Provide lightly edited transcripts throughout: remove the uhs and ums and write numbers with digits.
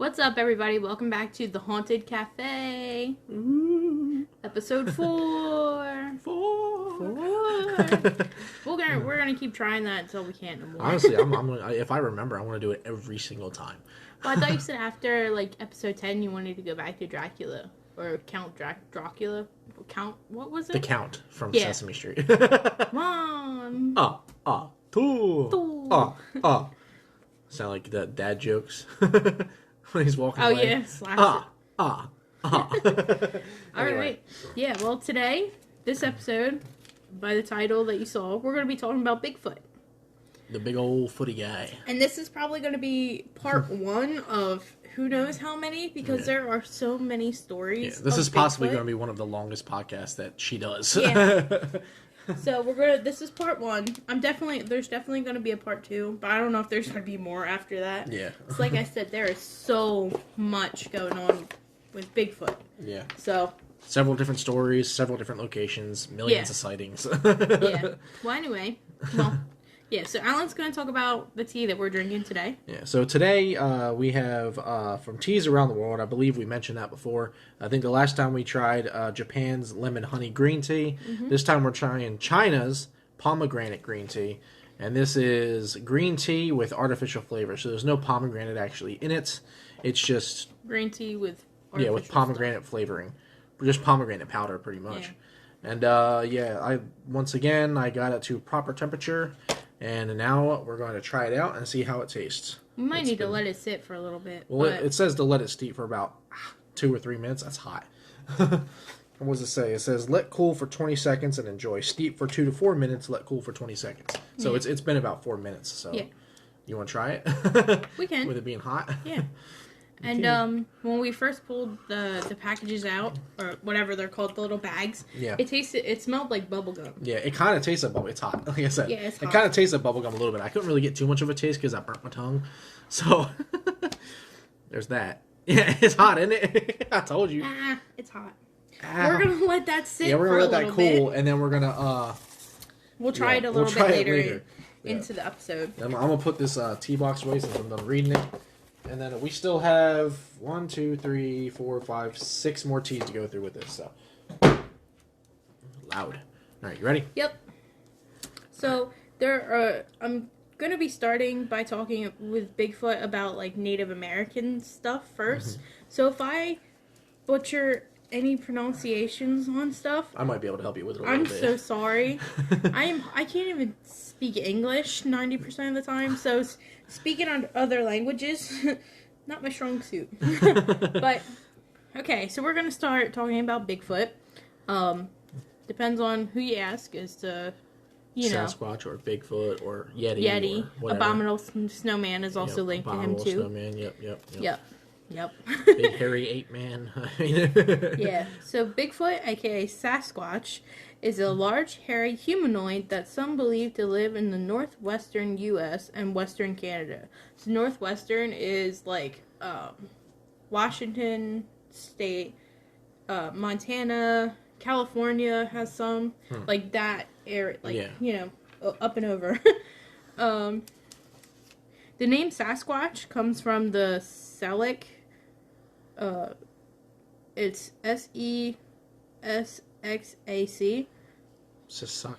What's up, everybody? Welcome back to the Haunted Cafe. Ooh. Episode 4. We're gonna keep trying that until we can't no more. Honestly, I'm gonna, if I remember, I want to do it every single time. Well, I thought you said after like episode 10 you wanted to go back to Dracula or Count Dracula. What was it? The Count from Yeah. Sesame Street. Mom. Sound like the dad jokes when he's walking away. Yeah, slash it. Anyway. All right. Yeah. Well, today, this episode, by the title that you saw, we're gonna be talking about Bigfoot. The big old footy guy. And this is probably going to be part 1 of who knows how many, because there are so many stories. Yeah, this is possibly Bigfoot. going to be one of the longest podcasts that she does. Yeah. So this is part 1. There's definitely going to be a part 2, but I don't know if there's going to be more after that. Yeah. It's like I said, there is so much going on with Bigfoot. Yeah. So. Several different stories, several different locations, millions of sightings. Yeah. Well, anyway. Yeah, so Alan's going to talk about the tea that we're drinking today. Yeah, so today we have from Teas Around the World. I believe we mentioned that before. I think the last time we tried Japan's lemon honey green tea. Mm-hmm. This time we're trying China's pomegranate green tea. And this is green tea with artificial flavor. So there's no pomegranate actually in it. It's just... green tea with artificial with pomegranate flavoring. Just pomegranate powder, pretty much. Yeah. And I got it to proper temperature. And now we're going to try it out and see how it tastes. We might need to let it sit for a little bit. Well, it says to let it steep for about 2 or 3 minutes. That's hot. What does it say? It says let cool for 20 seconds and enjoy. Steep for 2 to 4 minutes. Let cool for 20 seconds. So it's been about 4 minutes. So you want to try it? We can. With it being hot? Yeah. And when we first pulled the packages out, or whatever they're called, the little bags, it smelled like bubble gum. Yeah, it kind of tastes like bubble. It's hot, like I said. Yeah, it's hot. It kind of tastes like bubble gum a little bit. I couldn't really get too much of a taste because I burnt my tongue. So there's that. Yeah, it's hot, isn't it? I told you. It's hot. We're gonna let that sit. Yeah, we're gonna let that cool, bit. And then we're gonna we'll try it a little bit later into the episode. I'm gonna put this tea box away since I'm done reading it. And then we still have 1, 2, 3, 4, 5, 6 more teas to go through with this. So loud. All right, you ready? Yep. So I'm gonna be starting by talking with Bigfoot about like Native American stuff first. Mm-hmm. So if I butcher any pronunciations on stuff, I might be able to help you with it a little bit. I'm so sorry. I can't even speak English 90% of the time, so speaking on other languages, not my strong suit. But okay, so we're gonna start talking about Bigfoot. Depends on who you ask as to Sasquatch or Bigfoot or Yeti. Yeti. Or whatever. Abominable Snowman is also linked to him too. Snowman. Yep. Big hairy ape man. Yeah. So Bigfoot, aka Sasquatch, is a large hairy humanoid that some believe to live in the northwestern U.S. and western Canada. So northwestern is like Washington State, Montana, California has some like that area, up and over. The name Sasquatch comes from the Selkirk. It's Sesxac. Sasak.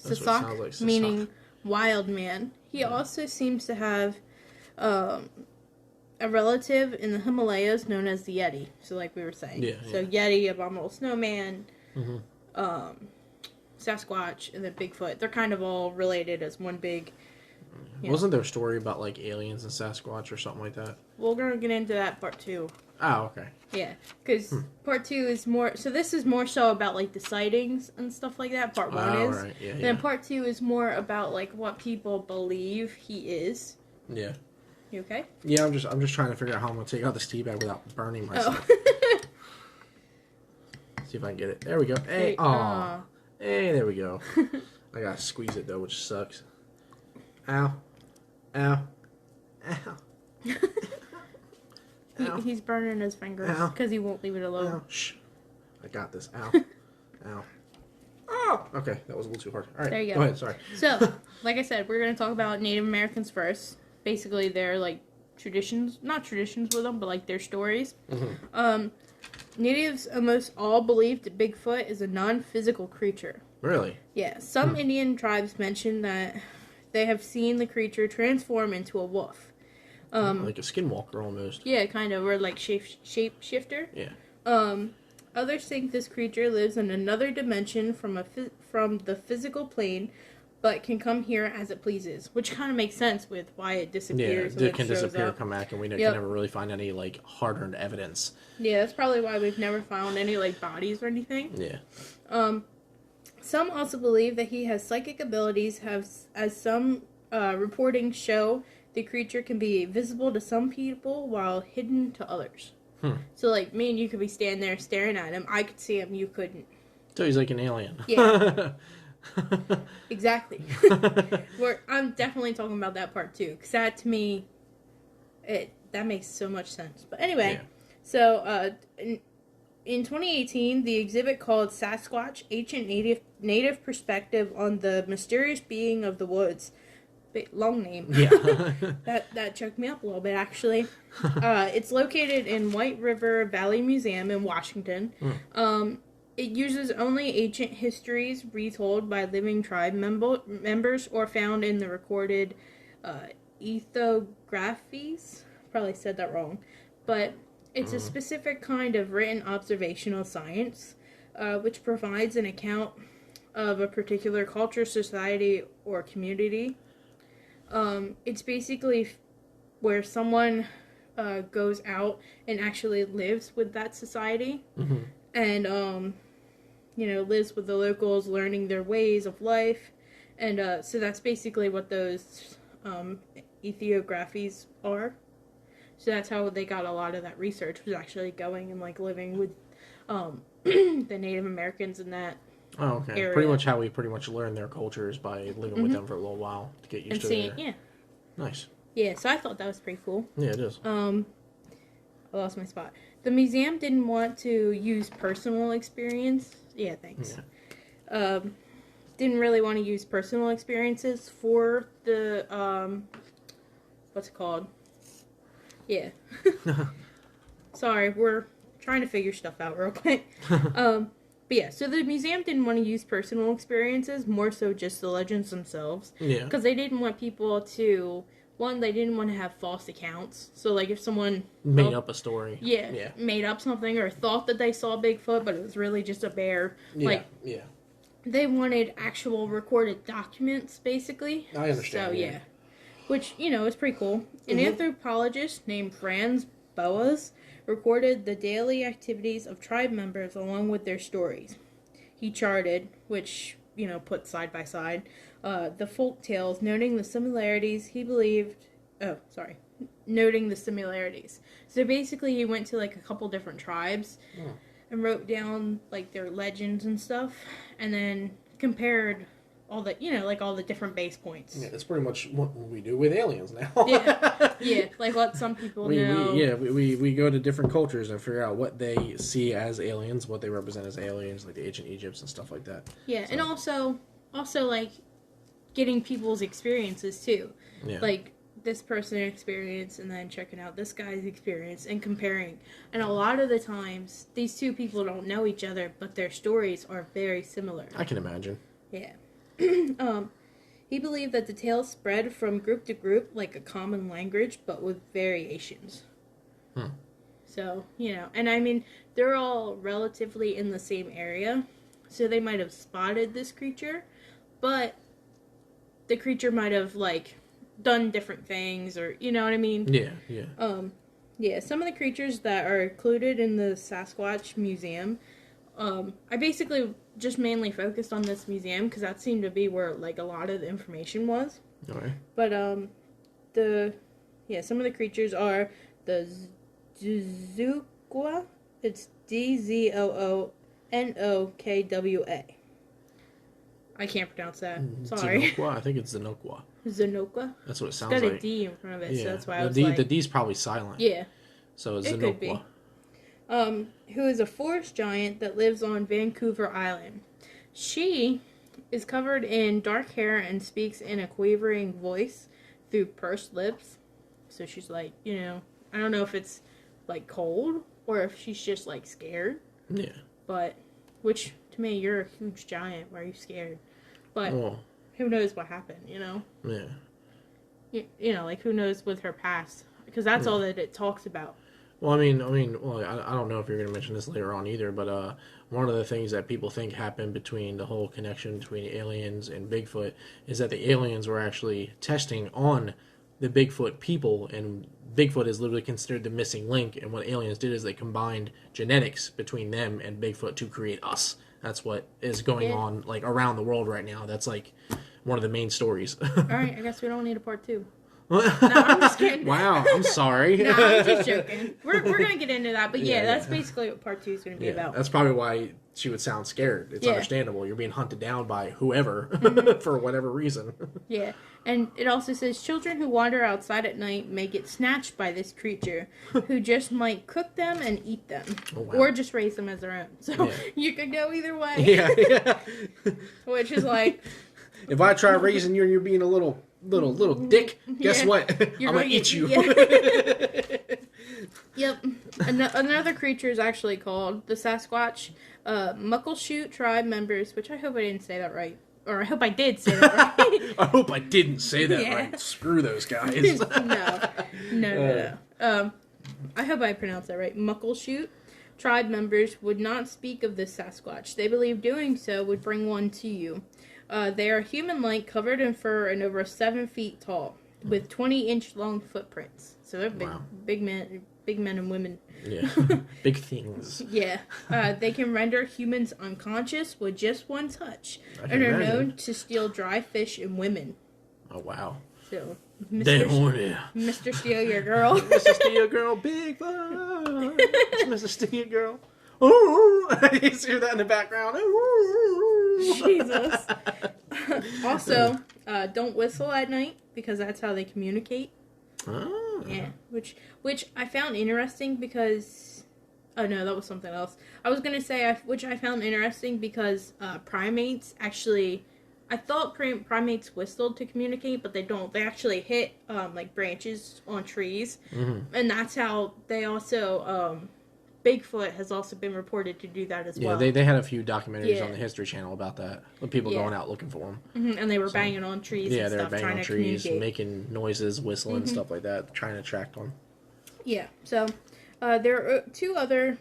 Sasak, like, meaning wild man. He also seems to have a relative in the Himalayas known as the Yeti. So like we were saying. So Yeti, Abominable Snowman, Sasquatch, and then Bigfoot. They're kind of all related as one big... Wasn't there a story about like aliens and Sasquatch or something like that? We're going to get into that part 2. Oh, okay. Yeah, because part 2 is more... So this is more so about, like, the sightings and stuff like that. Part 1 is. Right. Yeah, then part 2 is more about, like, what people believe he is. Yeah. You okay? Yeah, I'm just trying to figure out how I'm going to take out this tea bag without burning myself. See if I can get it. There we go. Hey, Hey, there we go. I got to squeeze it, though, which sucks. Ow. Ow. Ow. He's burning his fingers because he won't leave it alone. Ow. Shh. I got this. Ow. Ow. Oh! Okay, that was a little too hard. All right, there you go ahead. Sorry. So, like I said, we're going to talk about Native Americans first. Basically, they're like traditions, not traditions with them, but like their stories. Natives almost all believe that Bigfoot is a non-physical creature. Really? Yeah, some Indian tribes mention that they have seen the creature transform into a wolf. Like a skinwalker almost. Yeah, kind of, or like shapeshifter. Yeah. Others think this creature lives in another dimension from the physical plane, but can come here as it pleases, which kind of makes sense with why it disappears. Yeah, it can disappear, come back, and we can never really find any like hard-earned evidence. Yeah, that's probably why we've never found any like bodies or anything. Yeah. Some also believe that he has psychic abilities, as some reportings show the creature can be visible to some people while hidden to others. So, like, me and you could be standing there staring at him. I could see him, you couldn't. So he's like an alien. Yeah. Exactly. I'm definitely talking about that part, too. Because that, to me, that makes so much sense. But anyway, so, in 2018, the exhibit called Sasquatch, Ancient Native Perspective on the Mysterious Being of the Woods. Long name. Yeah. that choked me up a little bit, actually. It's located in White River Valley Museum in Washington. It uses only ancient histories retold by living tribe members or found in the recorded ethographies. Probably said that wrong. But it's a specific kind of written observational science, which provides an account of a particular culture, society, or community. It's basically where someone goes out and actually lives with that society, and lives with the locals, learning their ways of life, and so that's basically what those ethnographies are. So that's how they got a lot of that research, was actually going and like living with the Native Americans in that. Oh, okay. Area. Pretty much how we learn their cultures by living with them for a little while to get used to it. Yeah. Nice. Yeah, so I thought that was pretty cool. Yeah, it is. I lost my spot. The museum didn't want to use personal experience. Yeah, thanks. Yeah. Didn't really want to use personal experiences for the what's it called? Yeah. Sorry, we're trying to figure stuff out real quick. But yeah, so the museum didn't want to use personal experiences, more so just the legends themselves. Yeah. Because they didn't want people to, they didn't want to have false accounts. So, like, if someone made up a story. Yeah. Made up something or thought that they saw Bigfoot, but it was really just a bear. Yeah. They wanted actual recorded documents, basically. I understand. So, yeah. Which, is pretty cool. An anthropologist named Franz Boas recorded the daily activities of tribe members along with their stories. He charted, which, put side by side, the folk tales, noting the similarities noting the similarities. So basically he went to like a couple different tribes and wrote down like their legends and stuff, and then compared all the, all the different base points. Yeah, that's pretty much what we do with aliens now. Yeah, like what some people know. We go to different cultures and figure out what they see as aliens, what they represent as aliens, like the ancient Egypts and stuff like that. Yeah, so. And also like getting people's experiences too. Yeah. Like this person experience and then checking out this guy's experience and comparing. And a lot of the times, these two people don't know each other, but their stories are very similar. I can imagine. Yeah. He believed that the tales spread from group to group like a common language, but with variations. So, and I mean, they're all relatively in the same area, so they might have spotted this creature, but the creature might have, like, done different things, or, you know what I mean? Yeah. Some of the creatures that are included in the Sasquatch Museum, I basically just mainly focused on this museum because that seemed to be where like a lot of the information was. Okay. But some of the creatures are the Dzokwa. It's Dzoonokwa. I can't pronounce that. Sorry. Zenokwa? I think it's Zenokwa. Zenokwa? That's what it sounds like. It's got like. a D in front of it, so that's why I was the D's probably silent. Yeah. So it's Zenokwa. Could be. Who is a forest giant that lives on Vancouver Island. She is covered in dark hair and speaks in a quavering voice through pursed lips. So she's like, I don't know if it's like cold or if she's just like scared. Yeah. But, which to me, you're a huge giant. Why are you scared? But who knows what happened, Yeah. Like who knows with her past? Because that's all that it talks about. Well, I don't know if you're going to mention this later on either, but one of the things that people think happened between the whole connection between aliens and Bigfoot is that the aliens were actually testing on the Bigfoot people, and Bigfoot is literally considered the missing link, and what aliens did is they combined genetics between them and Bigfoot to create us. That's what is going on like around the world right now. That's like one of the main stories. All right, I guess we don't need a part 2. No, I'm just kidding. Wow, I'm sorry. No, I'm just joking. We're going to get into that, but that's basically what part 2 is going to be about. That's probably why she would sound scared. It's understandable. You're being hunted down by whoever for whatever reason. Yeah, and it also says children who wander outside at night may get snatched by this creature who just might cook them and eat them. Oh, wow. Or just raise them as their own. So you could go either way. Yeah. Which is like... If I try raising you and you're being a little dick, guess what? I'm going to eat you. Yeah. Yep. Another creature is actually called the Sasquatch. Muckleshoot tribe members, which I hope I didn't say that right. Or I hope I did say that right. I hope I didn't say that right. Screw those guys. No. I hope I pronounced that right. Muckleshoot tribe members would not speak of the Sasquatch. They believe doing so would bring one to you. They are human-like, covered in fur, and over 7 feet tall, with 20-inch long footprints. So they're big men and women. Yeah, big things. Yeah, they can render humans unconscious with just one touch, and are known to steal dry fish and women. Oh wow! So, Mr. Steal Your Girl, Mr. Steal Your Girl, Bigfoot, Mr. Steal Your Girl. Ooh, you hear that in the background? Ooh. Jesus. Also, don't whistle at night because that's how they communicate. Oh. Yeah, which I found interesting because... Oh, no, that was something else. I was going to say, which I found interesting because primates actually... I thought primates whistled to communicate, but they don't. They actually hit, like, branches on trees. Mm-hmm. And that's how they also... Bigfoot has also been reported to do that as well. Yeah, they had a few documentaries on the History Channel about that. With people going out looking for them. Mm-hmm. And they were banging on trees and stuff. Yeah, they were banging on trees, making noises, whistling, and stuff like that, trying to attract them. Yeah, so there are 2 other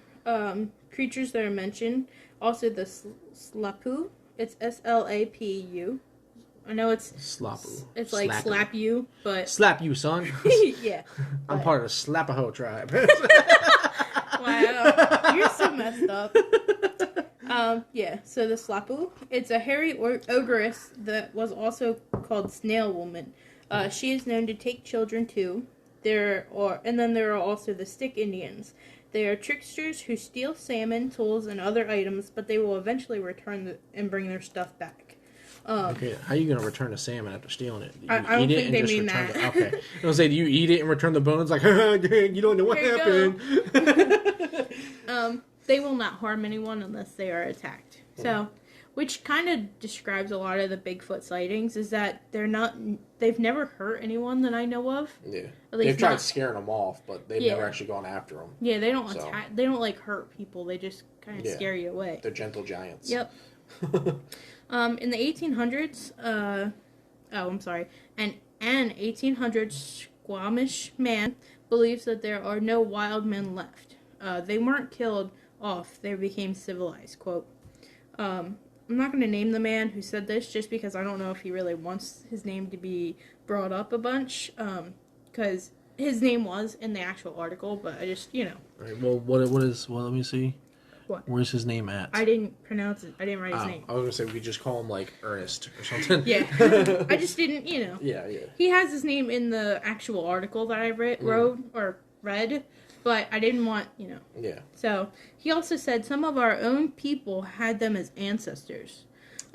creatures that are mentioned. Also, the Slapu. It's Slapu. I know it's... Slapu. It's like slap you, but... Slap you, son. Yeah. I'm part of the Slapaho tribe. Wow, you're so messed up. Yeah, so the Slapu, it's a hairy ogress that was also called Snail Woman. She is known to take children too. And then there are also the Stick Indians. They are tricksters who steal salmon, tools, and other items, but they will eventually return and bring their stuff back. Okay, how are you going to return a salmon after stealing it? I don't think they mean that. Okay. I was going to say, do you eat it and return the bones? Like, you don't know what happened. They will not harm anyone unless they are attacked. So, which kind of describes a lot of the Bigfoot sightings, is that they've never hurt anyone that I know of. Yeah. They've tried scaring them off, but they've never actually gone after them. Yeah, they don't attack. They don't, like, hurt people. They just kind of scare you away. They're gentle giants. Yep. In the 1800s, an 1800s Squamish man believes that there are no wild men left. They weren't killed off, they became civilized, quote. I'm not going to name the man who said this just because I don't know if he really wants his name to be brought up a bunch, because his name was in the actual article, but I just, All right, well, let me see. What? Where's his name at? I didn't pronounce it. I didn't write his name. I was going to say we could just call him, like, Ernest or something. Yeah. I just didn't, Yeah. He has his name in the actual article that I read, but I didn't want, Yeah. So, he also said some of our own people had them as ancestors.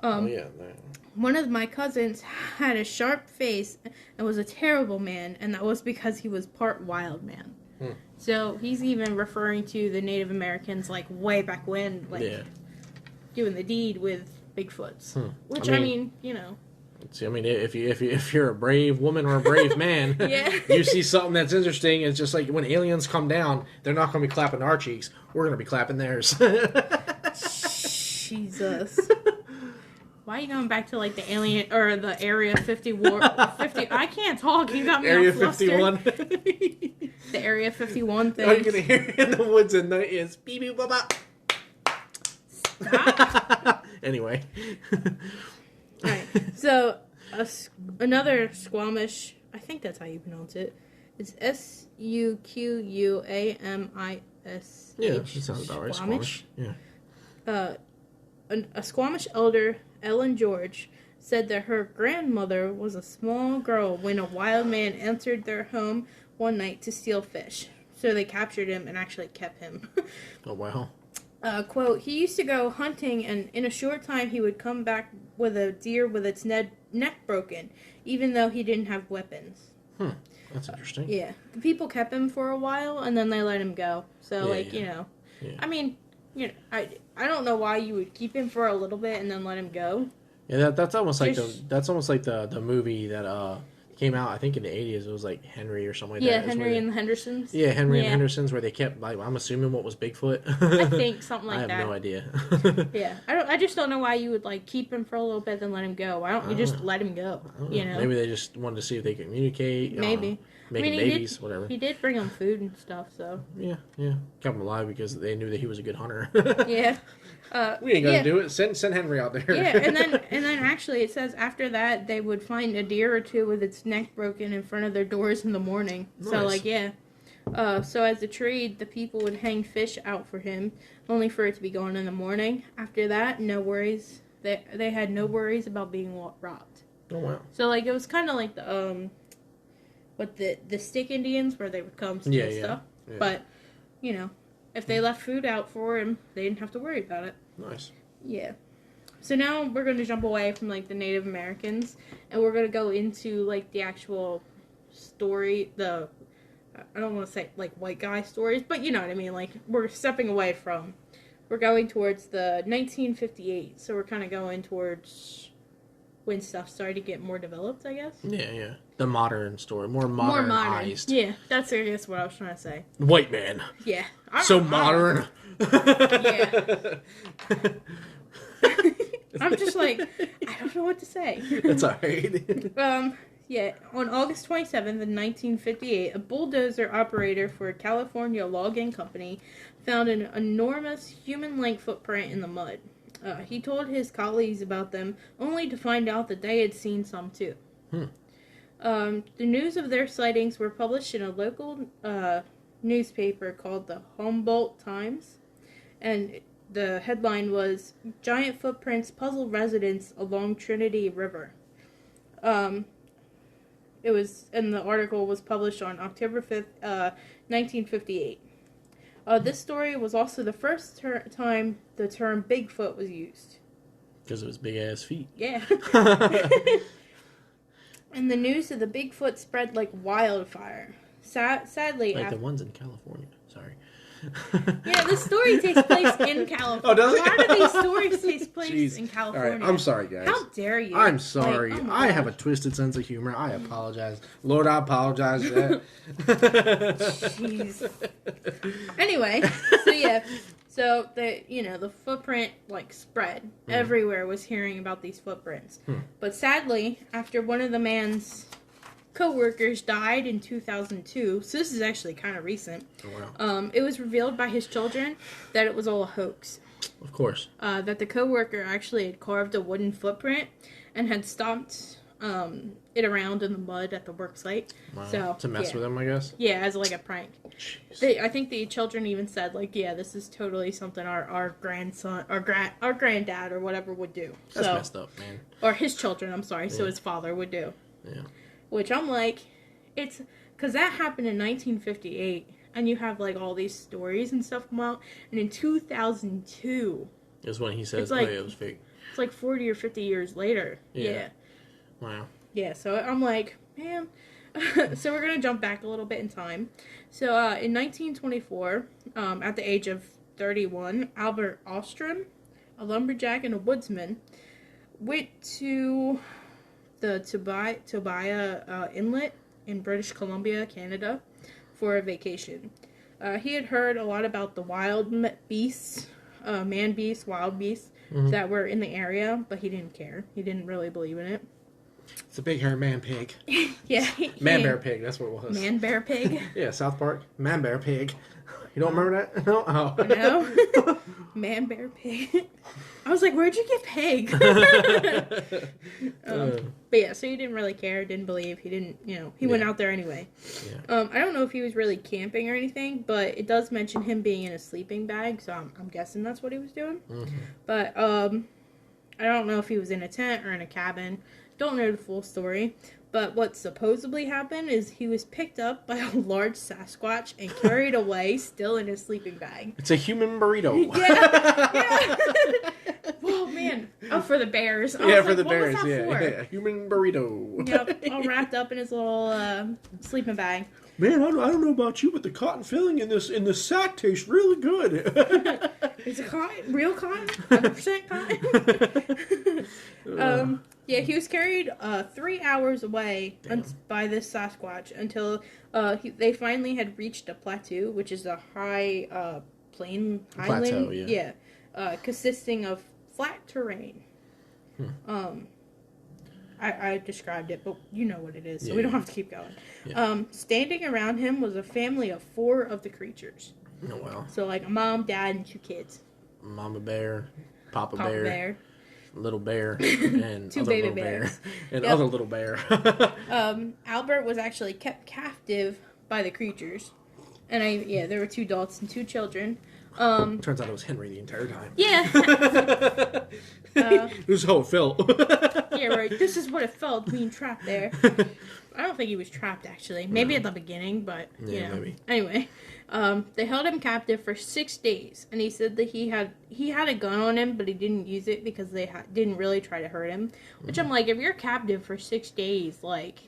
One of my cousins had a sharp face and was a terrible man, and that was because he was part wild man. So he's even referring to the Native Americans, like, way back when, doing the deed with Bigfoots. Which, I mean, See, I mean, if you're a brave woman or a brave man, Yeah. you see something that's interesting. It's just like when aliens come down, they're not going to be clapping our cheeks. We're going to be clapping theirs. Jesus. Why are you going back to like the alien or the Area 50 war? 50. I can't talk. You got me Area all flustered. 51. The Area 51 thing. All you're going to hear in the woods at night is beep beep bop bop. Stop. Anyway. Alright, so another Squamish, I think that's how you pronounce it. It's Suquamish. Yeah, that sounds about right. Squamish. Yeah. A Squamish elder, Ellen George, said that her grandmother was a small girl when a wild man entered their home one night to steal fish. So they captured him and actually kept him. Oh, wow. Quote, he used to go hunting, and in a short time he would come back with a deer with its neck broken, even though he didn't have weapons. That's interesting. Yeah. The people kept him for a while, and then they let him go. So, Yeah. you know. Yeah. I mean, you know, I don't know why you would keep him for a little bit and then let him go. Yeah, that's almost like the movie that came out, I think in the 80s. It was like Henry or something like that. Yeah, Henry and the Hendersons. Yeah, Henry and Hendersons, where they kept, like, I'm assuming what was Bigfoot. I think something like that. I have no idea. Yeah, I just don't know why you would like keep him for a little bit then let him go. Why don't you just let him go? You know, maybe they just wanted to see if they could communicate. Maybe Making babies, whatever. He did bring them food and stuff, so yeah, kept him alive because they knew that he was a good hunter. Yeah. We ain't gonna do it. Send Henry out there. Yeah, and then actually it says after that they would find a deer or two with its neck broken in front of their doors in the morning. Nice. So like so as a trade, the people would hang fish out for him, only for it to be gone in the morning. After that, no worries. They had no worries about being robbed. Oh wow. So like it was kind of like the the stick Indians where they would come steal stuff. Yeah. But you know, if they left food out for him, they didn't have to worry about it. Nice. Yeah. So now we're going to jump away from like the Native Americans, and we're going to go into like the actual story. I don't want to say like white guy stories, but you know what I mean. Like we're going towards the 1958. So we're kind of going towards when stuff started to get more developed, I guess. Yeah. The modern story, more modernized. Yeah, that's I guess what I was trying to say. White man. Yeah. Modern. Yeah. I'm just like, I don't know what to say. That's alright. Yeah, on August 27th, in 1958, a bulldozer operator for a California logging company found an enormous human-like footprint in the mud. He told his colleagues about them, only to find out that they had seen some too. The news of their sightings were published in a local newspaper called the Humboldt Times, and the headline was "Giant Footprints Puzzle Residents Along Trinity River." And the article was published on October 5th, 1958. This story was also the first time the term Bigfoot was used. Because of his big ass feet. Yeah. And the news of the Bigfoot spread like wildfire. Sadly, like the ones in California. Sorry. Yeah, the story takes place in California. Oh, does it? A lot of these stories take place in California. All right, I'm sorry, guys. How dare you? I'm sorry. Like, I have a twisted sense of humor. I apologize. Lord, I apologize for that. Jeez. Anyway, so yeah. So the footprint like spread. Everywhere was hearing about these footprints. But sadly, after one of the man's co-workers died in 2002, so this is actually kind of recent. Oh, wow. It was revealed by his children that it was all a hoax. Of course. That the co-worker actually had carved a wooden footprint and had stomped it around in the mud at the work site. Wow. So to mess with him, I guess. Yeah, as like a prank. Jeez. I think the children even said like, yeah, this is totally something our grandson, our granddad or whatever would do. That's messed up, man. Or his children, I'm sorry, so his father would do. Yeah. Which I'm like, it's because that happened in 1958, and you have like all these stories and stuff come out, and in 2002, is when he says, like, "Oh, yeah, it was fake." It's like 40 or 50 years later. Yeah. Wow. Yeah. So I'm like, man. So we're gonna jump back a little bit in time. So in 1924, at the age of 31, Albert Ostrom, a lumberjack and a woodsman, went to the Tobiah Inlet in British Columbia, Canada, for a vacation. He had heard a lot about the wild beasts, man beasts, wild beasts that were in the area, but he didn't care. He didn't really believe in it. It's a big hairy man pig. Yeah. Man bear pig, that's what it was. Man bear pig? Yeah, South Park. Man bear pig. You don't remember that? No? Oh. No? Man bear pig. I was like, where'd you get pig? But yeah, so he didn't really care, didn't believe. He didn't, he went out there anyway. Yeah. I don't know if he was really camping or anything, but it does mention him being in a sleeping bag, so I'm guessing that's what he was doing. Mm-hmm. But I don't know if he was in a tent or in a cabin. Don't know the full story. But what supposedly happened is he was picked up by a large Sasquatch and carried away, still in his sleeping bag. It's a human burrito. Yeah. Whoa, man. Oh, for the bears. Yeah, for the bears. Yeah, a human burrito. Yep, all wrapped up in his little sleeping bag. Man, I don't know about you, but the cotton filling in the sack tastes really good. Is it cotton? Real cotton? 100% cotton? Yeah, he was carried 3 hours away by this Sasquatch until they finally had reached a plateau, which is a highland, consisting of flat terrain. I described it, but you know what it is, so we don't have to keep going. Yeah. Standing around him was a family of 4 of the creatures. Oh, wow. So, like a mom, dad, and 2 kids. Mama bear, Papa bear. Little bear and 2 other baby little bears. Bear and other little bear. Albert was actually kept captive by the creatures, and there were 2 adults and 2 children. Turns out it was Henry the entire time. Yeah. This is how it felt. Yeah, right. This is what it felt being trapped there. I don't think he was trapped, actually. Maybe at the beginning, but maybe. Anyway, they held him captive for 6 days, and he said that he had a gun on him, but he didn't use it because they didn't really try to hurt him. Which I'm like, if you're captive for 6 days, like.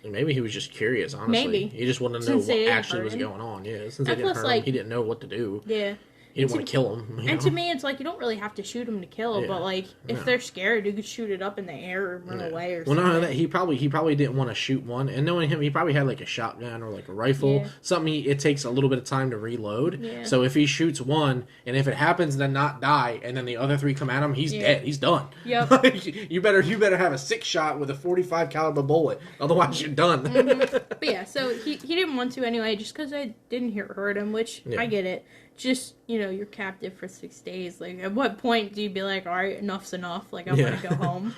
Maybe he was just curious, honestly. Maybe. He just wanted to know what actually was going on. Yeah, since they didn't hurt him, he didn't know what to do. Yeah. He didn't want to kill him. And to me, it's like, you don't really have to shoot him to kill, but like, if they're scared, you could shoot it up in the air or run away or something. Well, no, he probably didn't want to shoot one. And knowing him, he probably had like a shotgun or like a rifle. Yeah. Something it takes a little bit of time to reload. Yeah. So if he shoots one, and if it happens to not die, and then the other 3 come at him, he's dead. He's done. Yep. you better have a 6 shot with a 45 caliber bullet. Otherwise, you're done. But yeah, so he didn't want to anyway, just because I didn't hurt him, which I get it. Just, you're captive for 6 days. Like, at what point do you be like, all right, enough's enough. Like, I'm going to go home.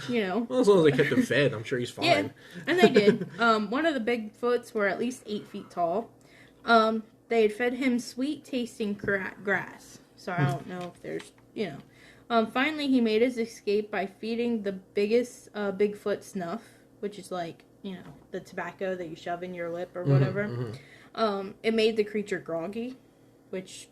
Well, as long as they kept him fed, I'm sure he's fine. Yeah, and they did. One of the Bigfoots were at least 8 feet tall. They had fed him sweet-tasting grass. So I don't know if there's, finally, he made his escape by feeding the biggest Bigfoot snuff, which is like, the tobacco that you shove in your lip or whatever. Mm-hmm. It made the creature groggy. Which,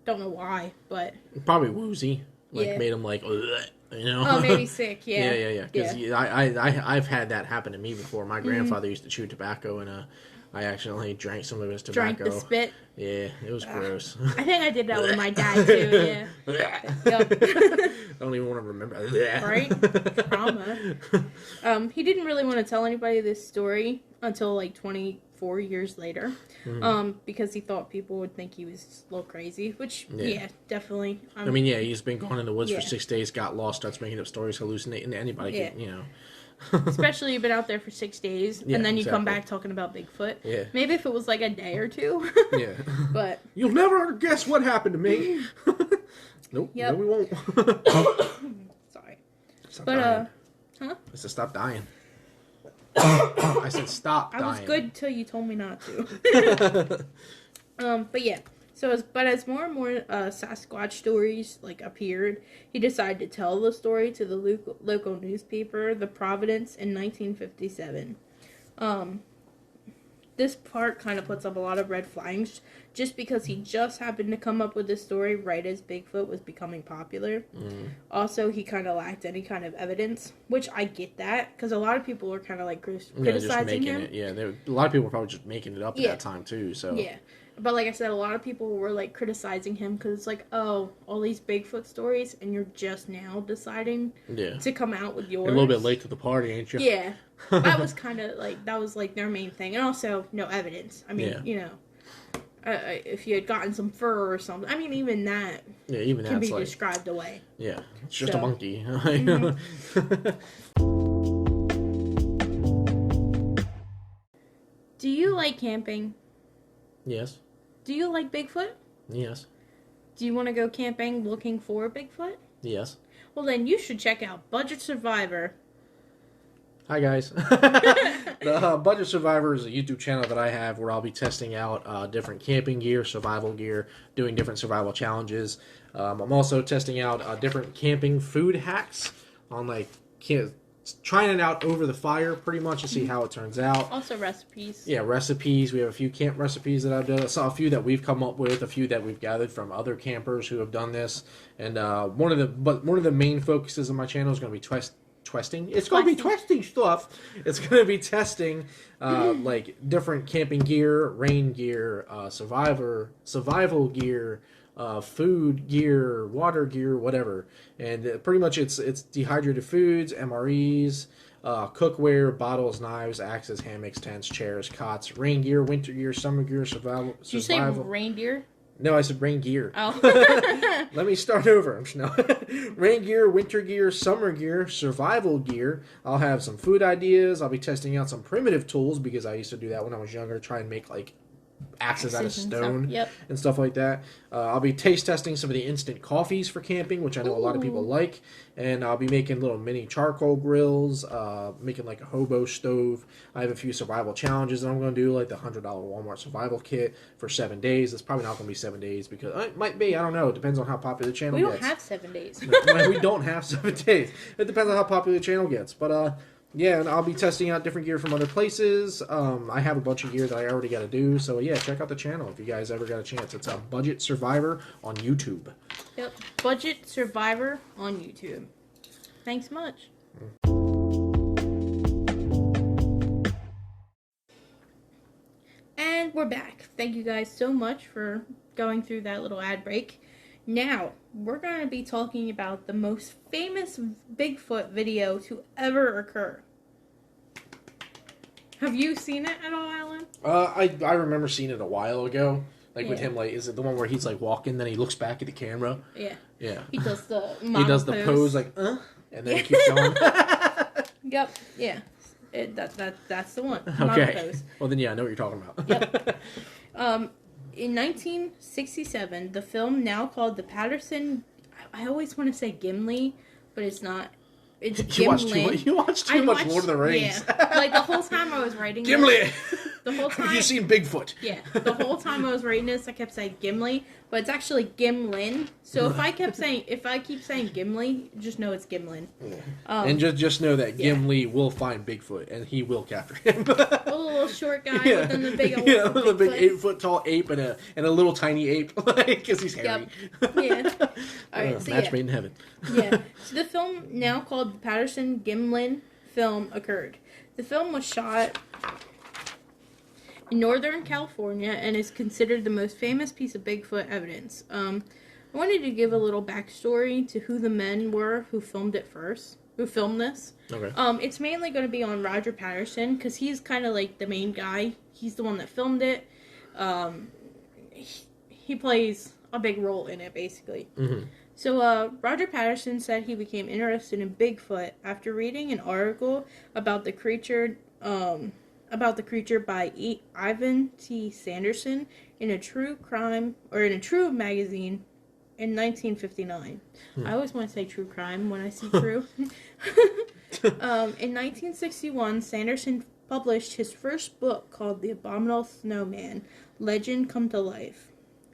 don't know why, but... Probably woozy. Made him like, Oh, maybe sick, yeah. Yeah. Because I've had that happen to me before. My grandfather used to chew tobacco, and I accidentally drank some of his tobacco. Drank the spit? Yeah, it was gross. I think I did that with my dad, too, yeah. I don't even want to remember. Right? Trauma. He didn't really want to tell anybody this story until, like, 24 years later. Because he thought people would think he was a little crazy, which, definitely. He's been gone in the woods for 6 days, got lost, starts making up stories, hallucinating. Anybody can, Especially you've been out there for 6 days, and then you come back talking about Bigfoot. Yeah. Maybe if it was like a day or 2. Yeah. But you'll never guess what happened to me. Nope. Yep. No, we won't. Sorry. Stop dying. Huh? I said stop dying. I said stop dying. I was good till you told me not to. But yeah. As more and more Sasquatch stories appeared, he decided to tell the story to the local newspaper, The Providence, in 1957. This part kind of puts up a lot of red flags, just because he just happened to come up with this story right as Bigfoot was becoming popular. Also, he kind of lacked any kind of evidence, which I get that, because a lot of people were kind of criticizing him. A lot of people were probably just making it up at that time too. So yeah. But like I said, a lot of people were like criticizing him because it's like, oh, all these Bigfoot stories, and you're just now deciding to come out with yours. You're a little bit late to the party, ain't you? Yeah, that was kind of like their main thing, and also no evidence. I mean, if you had gotten some fur or something, I mean, even that can be described away. Yeah, it's just a monkey. Do you like camping? Yes. Do you like Bigfoot? Yes. Do you want to go camping looking for Bigfoot? Yes. Well, then you should check out Budget Survivor. Hi, guys. The Budget Survivor is a YouTube channel that I have where I'll be testing out different camping gear, survival gear, doing different survival challenges. I'm also testing out different camping food hacks on trying it out over the fire pretty much to see how it turns out. Also recipes. Yeah, recipes. We have a few camp recipes that I've done. I saw a few that we've come up with, a few that we've gathered from other campers who have done this. And one of the main focuses of my channel is going to be testing. It's going to be testing stuff. It's going to be testing like different camping gear, rain gear, survival gear, food gear, water gear, whatever. And pretty much it's dehydrated foods, MREs, cookware, bottles, knives, axes, hammocks, tents, chairs, cots, rain gear, winter gear, summer gear, survival. Did you say reindeer? No, I said rain gear. Oh. Let me start over. No. Rain gear, winter gear, summer gear, survival gear. I'll have some food ideas. I'll be testing out some primitive tools because I used to do that when I was younger, try and make like axes out of stone and stuff like that. I'll be taste testing some of the instant coffees for camping, which I know a lot of people like. And I'll be making little mini charcoal grills, making like a hobo stove. I have a few survival challenges that I'm going to do, like the $100 Walmart survival kit for 7 days. It's probably not going to be 7 days because it might be. I don't know. It depends on how popular the channel gets. We don't have 7 days. We don't have 7 days. It depends on how popular the channel gets. But yeah, and I'll be testing out different gear from other places. I have a bunch of gear that I already got to do. So, yeah, check out the channel if you guys ever got a chance. It's a Budget Survivor on YouTube. Yep, Budget Survivor on YouTube. Thanks much. And we're back. Thank you guys so much for going through that little ad break. Now, we're going to be talking about the most famous Bigfoot video to ever occur. Have you seen it at all, Alan? I remember seeing it a while ago. Like with him, like, is it the one where he's like walking, then he looks back at the camera? Yeah. Yeah. He does the pose like, and then he keeps going. Yep. Yeah. That's the one. Okay. Pose. Well, then, yeah, I know what you're talking about. Yep. In 1967, the film, now called the Patterson, I always want to say Gimli, but it's not. It's Gimlin. You watched too much Lord of the Rings. Yeah. Like, the whole time I was writing Gimli! The whole time. Have you seen Bigfoot? Yeah. The whole time I was writing this, I kept saying Gimli, but it's actually Gimlin. So if I keep saying Gimli, just know it's Gimlin. Yeah. And just know that Gimli will find Bigfoot, and he will capture him. A little short guy within the big old with a big 8-foot tall ape and a little tiny ape, because he's hairy. Yep. Yeah. All right. So match made in heaven. Yeah. So the film, now called the Patterson Gimlin film, occurred. The film was shot in Northern California and is considered the most famous piece of Bigfoot evidence. I wanted to give a little backstory to who the men were who filmed this. Okay. It's mainly going to be on Roger Patterson because he's kind of like the main guy. He's the one that filmed it. He plays a big role in it, basically. Mm-hmm. So, Roger Patterson said he became interested in Bigfoot after reading an article about the creature by Ivan T. Sanderson in a true magazine in 1959. I always want to say true crime when I see true. In 1961, Sanderson published his first book called The Abominable Snowman, Legend Come to Life.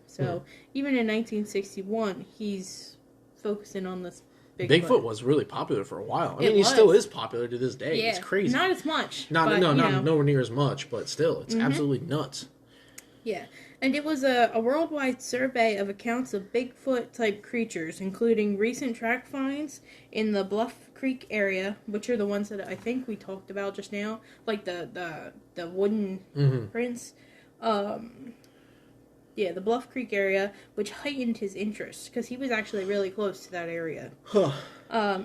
So, even in 1961, he's focusing on this Bigfoot was really popular for a while. I mean, he still is popular to this day. Yeah. It's crazy. Not as much. Nowhere near as much, but still, it's absolutely nuts. Yeah. And it was a worldwide survey of accounts of Bigfoot-type creatures, including recent track finds in the Bluff Creek area, which are the ones that I think we talked about just now, like the wooden prints. Yeah, the Bluff Creek area, which heightened his interest because he was actually really close to that area. Huh.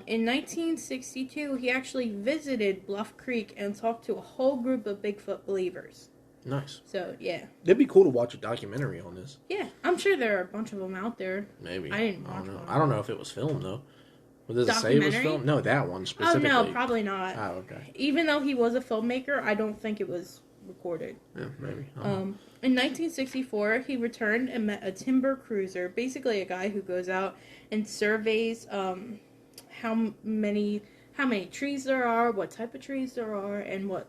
In 1962, he actually visited Bluff Creek and talked to a whole group of Bigfoot believers. Nice. So, yeah. It'd be cool to watch a documentary on this. Yeah, I'm sure there are a bunch of them out there. Maybe. I didn't watch don't know. one. I don't know if it was filmed, though. Well, does it say it was filmed? No, that one specifically. Oh, no, probably not. Oh, okay. Even though he was a filmmaker, I don't think it was recorded. Yeah, maybe. In 1964, he returned and met a timber cruiser, basically a guy who goes out and surveys how many trees there are, what type of trees there are, and what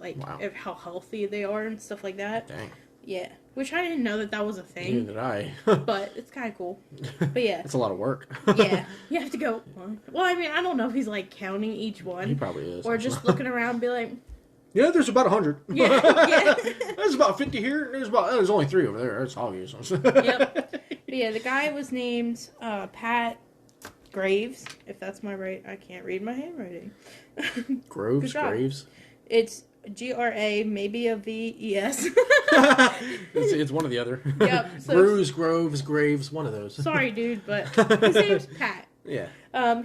how healthy they are and stuff like that. Dang. Yeah, which I didn't know that was a thing. Neither did I. But it's kind of cool. But yeah, it's a lot of work. Yeah, you have to go. Well, I mean, I don't know if he's like counting each one. He probably is. Or just looking around and be like, yeah, there's about 100. Yeah, yeah. There's about 50 here. There's only 3 over there. That's obvious. Yep. But yeah, the guy was named Pat Graves. If that's my right, I can't read my handwriting. Graves. It's Gra, maybe a Ves. It's one or the other. Yep. So Groves, Graves, one of those. Sorry, dude, but his name's Pat. Yeah.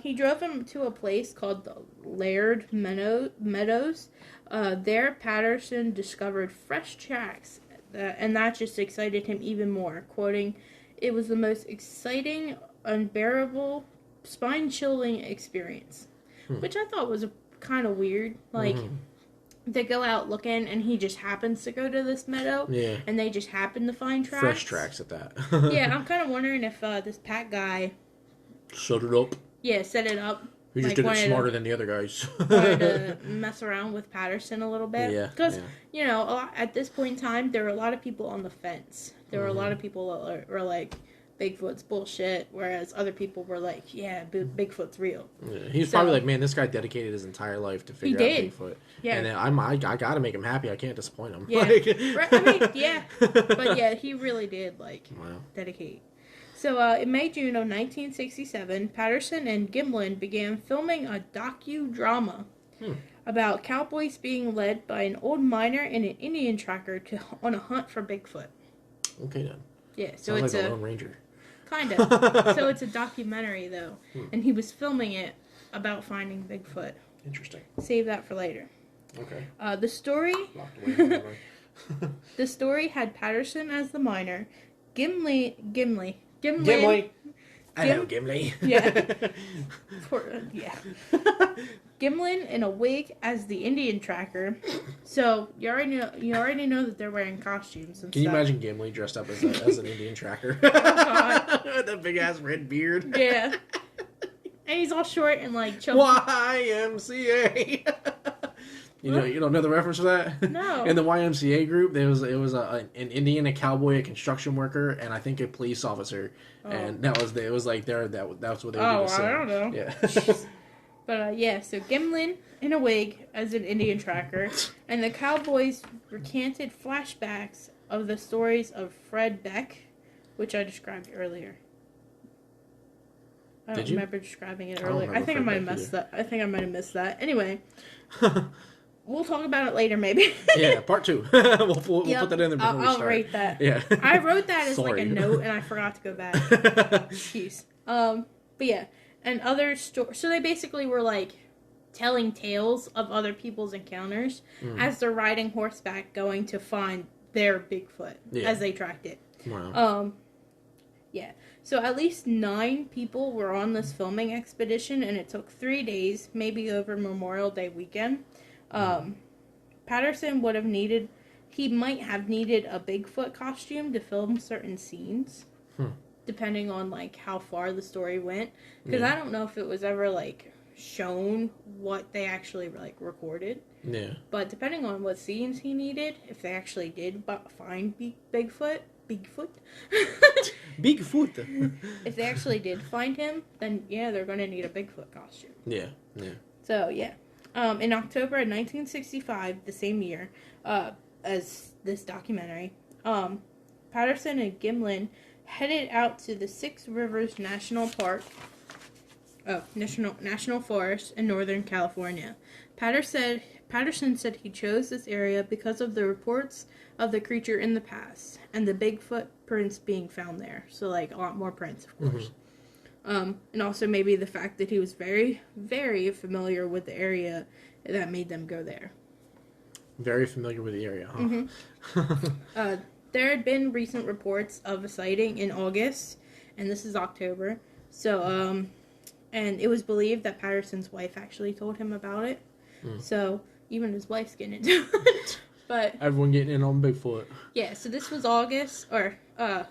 He drove him to a place called the Laird Meadows. There, Patterson discovered fresh tracks, and that just excited him even more. Quoting, "It was the most exciting, unbearable, spine-chilling experience," which I thought was kind of weird. Like, they go out looking, and he just happens to go to this meadow, and they just happen to find tracks. Fresh tracks at that. Yeah, I'm kind of wondering if this Pat guy set it up. Yeah, set it up. He just did it smarter than the other guys. Wanted to mess around with Patterson a little bit. Yeah. Because, you know, at this point in time, there were a lot of people on the fence. There were a lot of people that were like, Bigfoot's bullshit, whereas other people were like, yeah, Bigfoot's real. Yeah, he was probably like, man, this guy dedicated his entire life to figure out Bigfoot. Yeah. And I got to make him happy. I can't disappoint him. Yeah. I mean, yeah. But yeah, he really did, dedicate. So, in May-June of 1967, Patterson and Gimlin began filming a docudrama about cowboys being led by an old miner and an Indian tracker on a hunt for Bigfoot. Okay, then. Yeah, so sounds it's like a Lone Ranger. Kind of. So it's a documentary, though, and he was filming it about finding Bigfoot. Interesting. Save that for later. Okay. The story... The story had Patterson as the miner, Gimli. I know Gimli. Yeah. Yeah. Gimlin in a wig as the Indian tracker. So you already know that they're wearing costumes and Can you stuff. imagine Gimli dressed up as an Indian tracker? Oh, God. With that big ass red beard. Yeah. And he's all short and like chubby. YMCA. You don't know the reference to that? No. In the YMCA group, it was an Indian, a cowboy, a construction worker, and I think a police officer, and that's what they were doing. Oh, I don't know. Yeah. But yeah, so Gimlin in a wig as an Indian tracker, and the cowboys recanted flashbacks of the stories of Fred Beck, which I described earlier. I don't remember describing it earlier. I think I might have missed that. I think I might have missed that. Anyway. We'll talk about it later, maybe. Yeah, part 2. We'll put that in there before we start. I'll rate that. Yeah. I wrote that as like a note, and I forgot to go back. Jeez. But yeah, and other stories. So they basically were like telling tales of other people's encounters as they're riding horseback, going to find their Bigfoot as they tracked it. Wow. Yeah. So at least 9 people were on this filming expedition, and it took 3 days, maybe over Memorial Day weekend. Patterson might have needed a Bigfoot costume to film certain scenes, depending on like how far the story went. Because I don't know if it was ever like shown what they actually like recorded. Yeah. But depending on what scenes he needed, if they actually did find Bigfoot. If they actually did find him, then yeah, they're going to need a Bigfoot costume. Yeah. So yeah. In October of 1965, the same year as this documentary, Patterson and Gimlin headed out to the Six Rivers National Forest in Northern California. Patterson said he chose this area because of the reports of the creature in the past and the Bigfoot prints being found there. So, like, a lot more prints, of course. And also maybe the fact that he was very, very familiar with the area that made them go there. Very familiar with the area, huh? There had been recent reports of a sighting in August, and this is October. So, and it was believed that Patterson's wife actually told him about it. So, even his wife's getting into it. But everyone getting in on Bigfoot. Yeah, so this was August, or the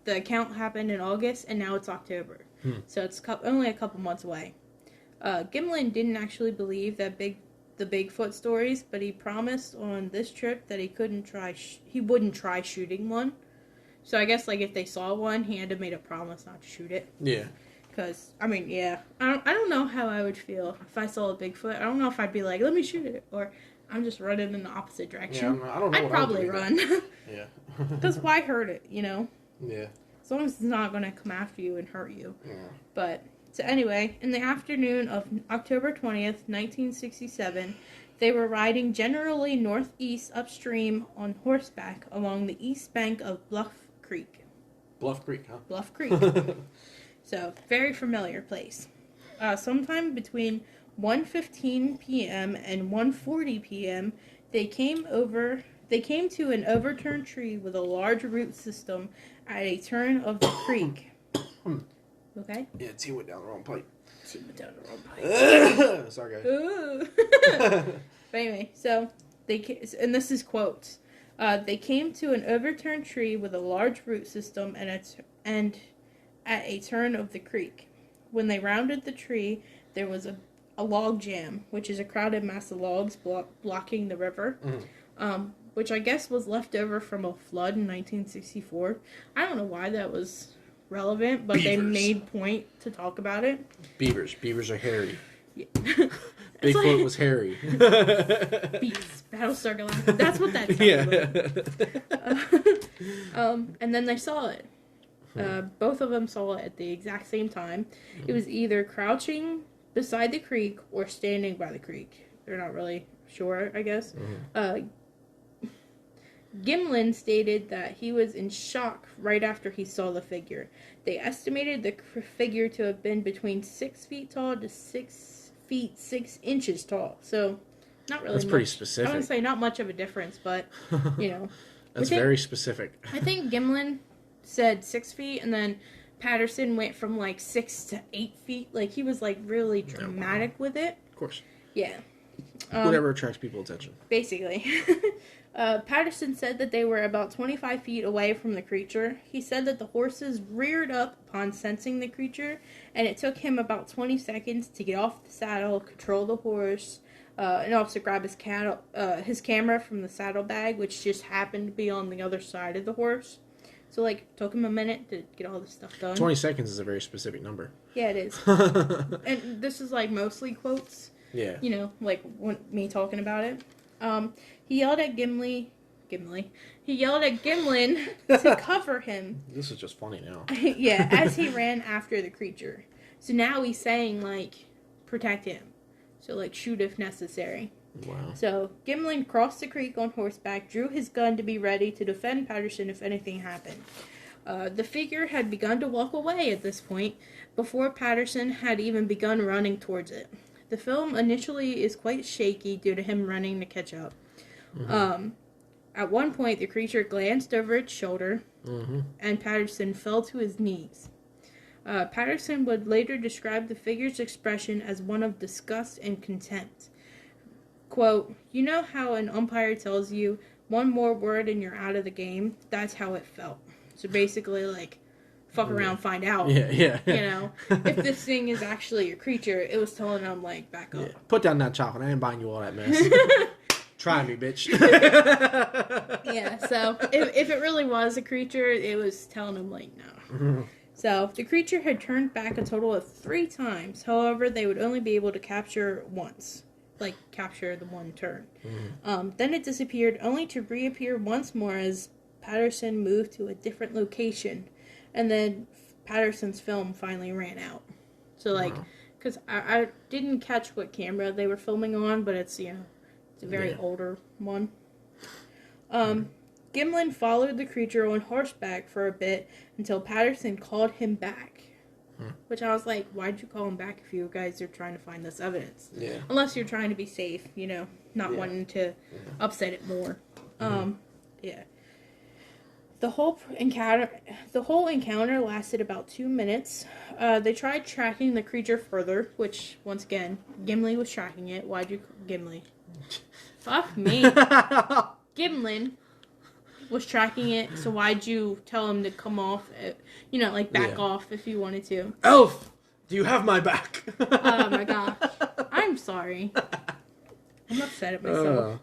account happened in August, and now it's October. So it's only a couple months away. Gimlin didn't actually believe that the Bigfoot stories, but he promised on this trip that he wouldn't try shooting one. So I guess, like, if they saw one, he had to make a promise not to shoot it. Yeah. Because, I mean, yeah, I don't know how I would feel if I saw a Bigfoot. I don't know if I'd be like, let me shoot it, or I'm just running in the opposite direction. Yeah, I don't know. I'd probably run. Yeah. Because why hurt it, you know? Yeah. As long as it's not going to come after you and hurt you. Yeah. But, so anyway, in the afternoon of October 20th, 1967, they were riding generally northeast upstream on horseback along the east bank of Bluff Creek. Bluff Creek, huh? Bluff Creek. So, very familiar place. Sometime between 1:15 p.m. and 1:40 p.m., they came to an overturned tree with a large root system at a turn of the creek. Okay? Yeah, tea went down the wrong pipe. Tea went down the wrong pipe. Sorry, guys. Ooh. But anyway, so and this is quotes. They came to an overturned tree with a large root system and at a turn of the creek. When they rounded the tree, there was a log jam, which is a crowded mass of logs blocking the river, which I guess was left over from a flood in 1964. I don't know why that was relevant, but they made point to talk about it. Beavers are hairy. Yeah. Bigfoot was hairy. Beats, Battlestar Galactica. That's what that sounded like. And then they saw it. Both of them saw it at the exact same time. It was either crouching beside the creek or standing by the creek. They're not really sure, I guess. Gimlin stated that he was in shock right after he saw the figure. They estimated the figure to have been between 6 feet tall to 6 feet 6 inches tall. So, not really That's much. pretty specific. I would say not much of a difference, but, you know. That's very specific. I think Gimlin said 6 feet, and then Patterson went from, like, 6 to 8 feet. Like, he was, like, really dramatic with it. Of course. Yeah. Whatever attracts people's attention. Basically. Patterson said that they were about 25 feet away from the creature. He said that the horses reared up upon sensing the creature, and it took him about 20 seconds to get off the saddle, control the horse, and also grab his camera from the saddlebag, which just happened to be on the other side of the horse. So, like, took him a minute to get all this stuff done. 20 seconds is a very specific number. Yeah, it is. And this is, like, mostly quotes. Yeah. You know, like, me talking about it. He yelled at Gimli. He yelled at Gimlin to cover him. This is just funny now. Yeah, as he ran after the creature. So now he's saying, like, protect him. So, like, shoot if necessary. Wow. So, Gimlin crossed the creek on horseback, drew his gun to be ready to defend Patterson if anything happened. The figure had begun to walk away at this point, before Patterson had even begun running towards it. The film initially is quite shaky due to him running to catch up. At one point, the creature glanced over its shoulder, and Patterson fell to his knees. Patterson would later describe the figure's expression as one of disgust and contempt. Quote, "You know how an umpire tells you one more word and you're out of the game? That's how it felt." So basically, like, fuck around, find out. Yeah. You know, if this thing is actually a creature, it was telling him, like, back up. Yeah. Put down that chocolate. I ain't buying you all that mess. Try me, bitch. Yeah, so if it really was a creature, it was telling him, like, no. So the creature had turned back a total of 3 times. However, they would only be able to capture once. Like, capture the one turn. Then it disappeared, only to reappear once more as Patterson moved to a different location. And then Patterson's film finally ran out. So, like, because I didn't catch what camera they were filming on, but it's, you know, it's a very older one. Gimlin followed the creature on horseback for a bit until Patterson called him back. Which I was like, why'd you call him back if you guys are trying to find this evidence? Yeah. Unless you're trying to be safe, not wanting to upset it more. Yeah. The whole encounter lasted about 2 minutes. They tried tracking the creature further, which, once again, Gimli was tracking it. Why'd you Gimli? Fuck me. Gimlin was tracking it, so why'd you tell him to come off, back off if you wanted to? Elf, do you have my back? Oh my gosh. I'm sorry. I'm upset at myself.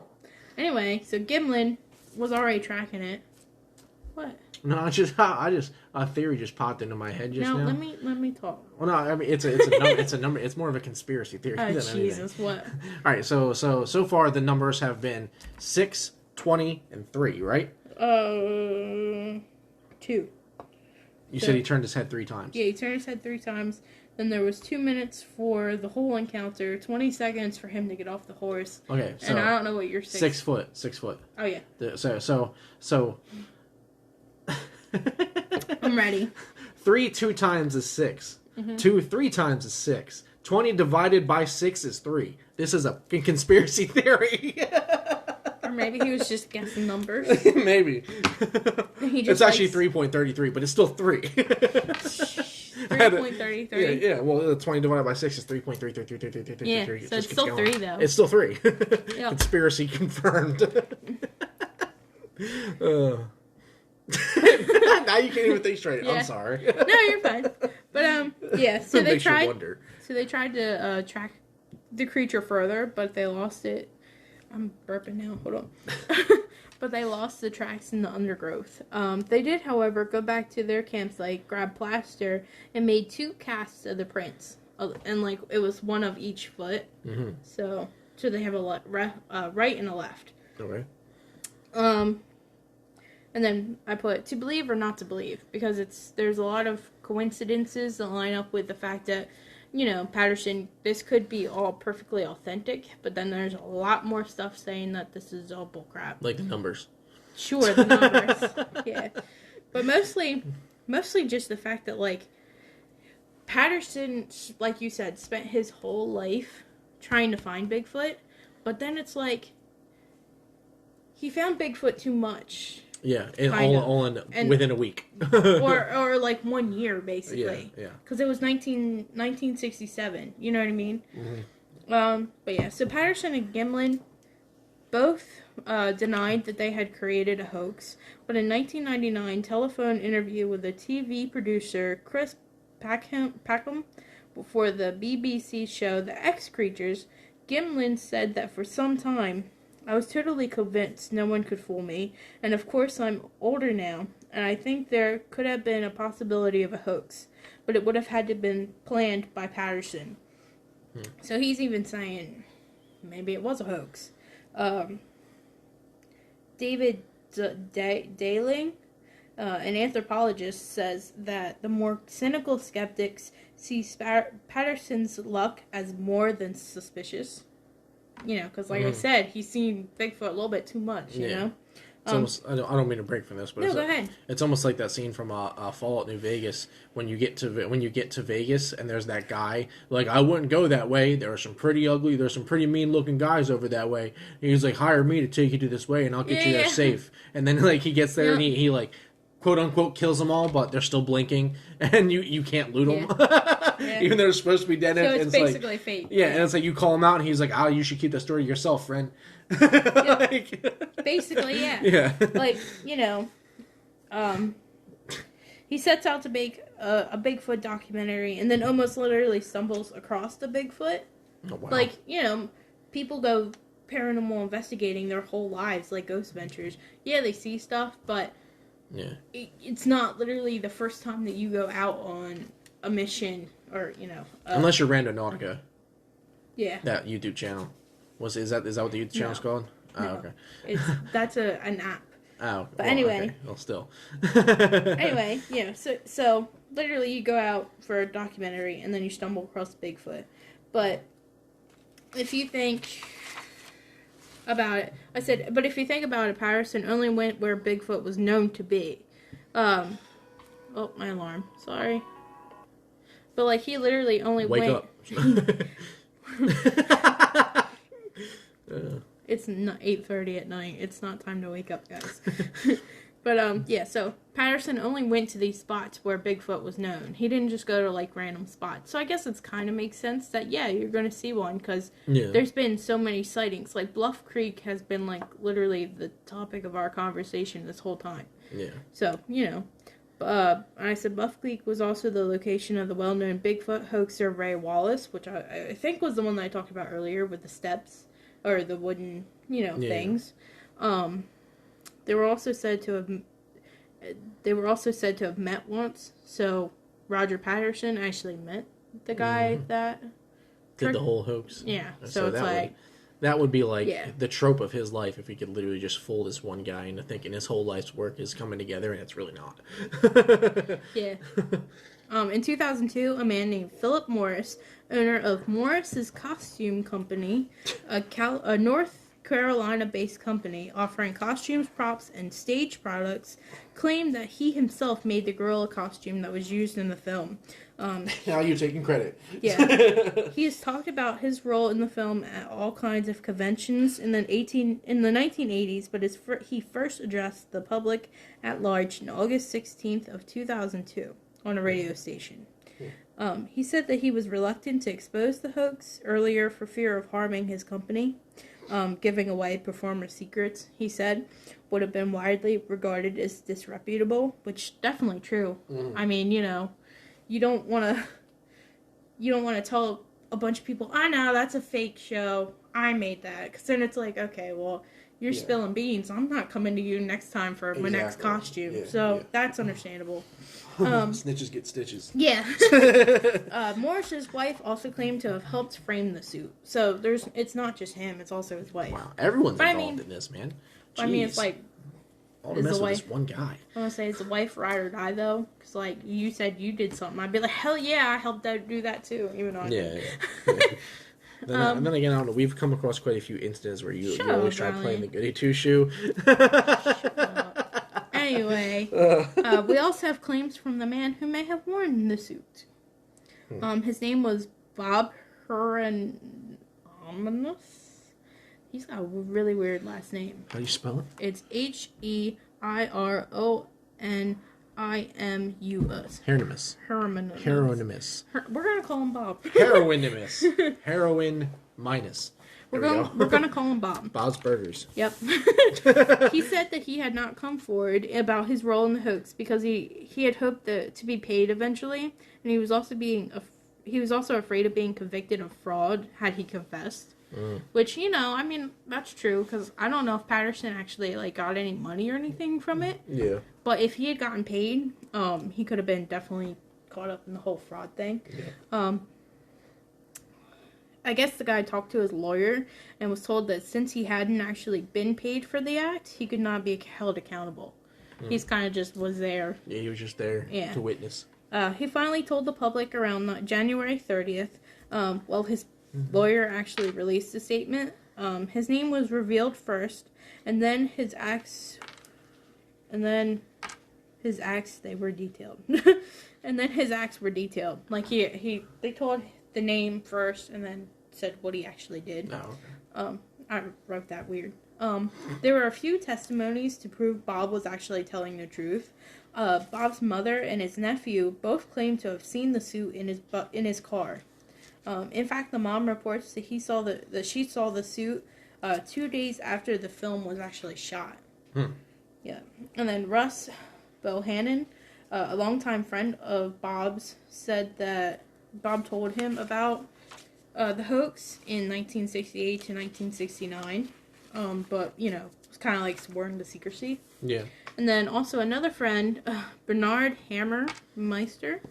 Anyway, so Gimlin was already tracking it. What? No, a theory just popped into my head just now. Let me talk. Well, no, I mean it's a number. It's more of a conspiracy theory Oh, than Jesus, anything. what? All right, so far the numbers have been 6, 20, and 3, right? 2. You said he turned his head 3 times. Yeah, he turned his head 3 times. Then there was 2 minutes for the whole encounter, 20 seconds for him to get off the horse. Okay, so and I don't know what you're saying. 6 foot. 6 foot. Oh yeah. So. I'm ready. 3 2 times is 6. Mm-hmm. 2 3 times is 6. 20 divided by 6 is 3. This is a conspiracy theory. Or maybe he was just guessing numbers. Maybe. It's actually 3.33, but it's still 3. 3.33. Yeah, well, 20 divided by 6 is 3.333333. Yeah, so it's still 3, though. It's still 3. Yep. Conspiracy confirmed. Now you can't even think straight. Yeah. I'm sorry. No, you're fine. But yeah, so they Makes you tried. wonder. So they tried to track the creature further, but they lost it. I'm burping now. Hold on. But they lost the tracks in the undergrowth. They did, however, go back to their campsite, grab plaster, and made 2 casts of the prints. And it was one of each foot. Mm-hmm. So they have a right and a left. Okay. And then I put to believe or not to believe, because there's a lot of coincidences that line up with the fact that, Patterson, this could be all perfectly authentic, but then there's a lot more stuff saying that this is all bullcrap. Like the numbers. Sure, the numbers. Yeah. But mostly just the fact that, Patterson, like you said, spent his whole life trying to find Bigfoot, but then it's he found Bigfoot too much. Yeah, within a week. or 1 year, basically. Yeah. Because it was 1967, you know what I mean? Mm-hmm. But yeah, so Patterson and Gimlin both denied that they had created a hoax, but in 1999, telephone interview with a TV producer, Chris Packham, for the BBC show The X Creatures, Gimlin said that for some time, I was totally convinced no one could fool me, and of course I'm older now, and I think there could have been a possibility of a hoax, but it would have had to have been planned by Patterson. So he's even saying maybe it was a hoax. David Daling, an anthropologist, says that the more cynical skeptics see Patterson's luck as more than suspicious. Because I said, he's seen Bigfoot a little bit too much, you know? It's almost, I don't mean to break from this, but no, go ahead. It's almost like that scene from Fallout New Vegas when you get to Vegas and there's that guy, I wouldn't go that way. There's some pretty mean looking guys over that way. And he's like, hire me to take you to this way and I'll get you there safe. And then he gets there and he quote unquote kills them all, but they're still blinking and you can't loot them. Even though they're supposed to be dead. So it's basically fate. Yeah, and it's you call him out and he's like, you should keep the story to yourself, friend. Basically, yeah. Yeah. He sets out to make a Bigfoot documentary and then almost literally stumbles across the Bigfoot. Oh, wow. People go paranormal investigating their whole lives, like Ghost Ventures. Yeah, they see stuff, but it's not literally the first time that you go out on a mission or, unless you're Randonautica. Yeah. That YouTube channel. Is that what the YouTube channel's called? Oh, No. okay. That's an app. Oh, but anyway. Okay. Well, still. Anyway, so literally you go out for a documentary and then you stumble across Bigfoot. But if you think about it. I said, but if you think about it, Patterson only went where Bigfoot was known to be. Oh, my alarm. Sorry. But, like, he literally only Wake went... up. It's not 8:30 at night. It's not time to wake up, guys. But, yeah, so Patterson only went to these spots where Bigfoot was known. He didn't just go to, like, random spots. So I guess it's kind of makes sense that, yeah, you're going to see one because there's been so many sightings. Like, Bluff Creek has been, like, literally the topic of our conversation this whole time. Yeah. So, you know. I said Bluff Creek was also the location of the well-known Bigfoot hoaxer Ray Wallace, which I think was the one that I talked about earlier with the steps, or the wooden, things. They were also said to have met once. So Roger Patterson actually met the guy that did the whole hoax. Yeah. So it's like that would be like the trope of his life if he could literally just fool this one guy into thinking his whole life's work is coming together, and it's really not. Yeah. In 2002, a man named Philip Morris, owner of Morris's Costume Company, a North Carolina-based company offering costumes, props, and stage products, claimed that he himself made the gorilla costume that was used in the film. Now you're taking credit. Yeah. He has talked about his role in the film at all kinds of conventions in the 1980s, but he first addressed the public at large on August 16th of 2002 on a radio station. He said that he was reluctant to expose the hoax earlier for fear of harming his company. Giving away performer secrets, he said, would have been widely regarded as disreputable, which definitely true. I mean, you don't want to tell a bunch of people, I know, that's a fake show, I made that, because then it's like, okay, well, you're spilling beans, I'm not coming to you next time for my next costume, that's understandable. Snitches get stitches. Yeah. Morris's wife also claimed to have helped frame the suit, so it's not just him, it's also his wife. Wow, everyone's involved in this, man. Jeez. I mean, it's like, all to mess with this one guy. I want to say, is the wife ride or die, though? Because, like, you said you did something. I'd be like, hell yeah, I helped do that, too. Even though I didn't. And then again, I don't know, we've come across quite a few instances where you always try playing the goody two-shoe. Anyway, we also have claims from the man who may have worn the suit. His name was Bob Hieronymus. He's got a really weird last name. How do you spell it? It's Hieronymus. Hieronymus. We're gonna call him Bob. Heroinimus. Heroin minus. We're gonna call him Bob. Bob's Burgers. Yep. He said that he had not come forward about his role in the hoax because he had hoped to be paid eventually, and he was also afraid of being convicted of fraud had he confessed. Which, I mean, that's true, because I don't know if Patterson actually, like, got any money or anything from it. Yeah. But if he had gotten paid, he could have been definitely caught up in the whole fraud thing. Yeah. I guess the guy talked to his lawyer and was told that since he hadn't actually been paid for the act, he could not be held accountable. He's kind of just was there. Yeah, he was just there to witness. He finally told the public around January 30th, his lawyer actually released a statement. His name was revealed first, and then his acts they were detailed. And then his acts were detailed. Like they told the name first and then said what he actually did. Oh, okay. I wrote that weird. There were a few testimonies to prove Bob was actually telling the truth. Bob's mother and his nephew both claimed to have seen the suit in his car. In fact, the mom reports that she saw the suit 2 days after the film was actually shot. Yeah, and then Russ Bohannon, a longtime friend of Bob's, said that Bob told him about the hoax in 1968 to 1969, but was kind of like sworn to secrecy. Yeah. And then also another friend, Bernard Hammermeister.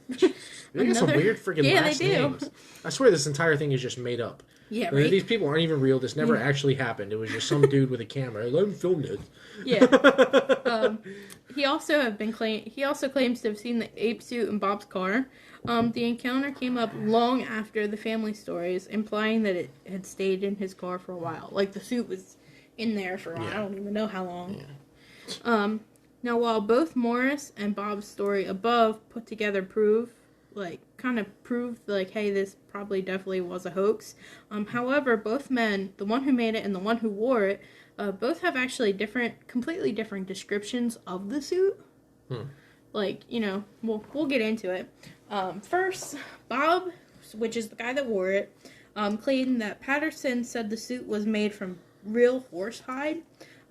They got some weird freaking last names. I swear this entire thing is just made up. Yeah, right? These people aren't even real. This never actually happened. It was just some dude with a camera. Let him film this. Yeah. He also claims to have seen the ape suit in Bob's car. The encounter came up long after the family stories, implying that it had stayed in his car for a while. Like, the suit was in there for I don't even know how long. Yeah. Now, while both Morris and Bob's story above put together prove, hey, this probably definitely was a hoax. However, both men, the one who made it and the one who wore it, both have actually completely different descriptions of the suit. Like, we'll get into it. First, Bob, which is the guy that wore it, claimed that Patterson said the suit was made from real horse hide.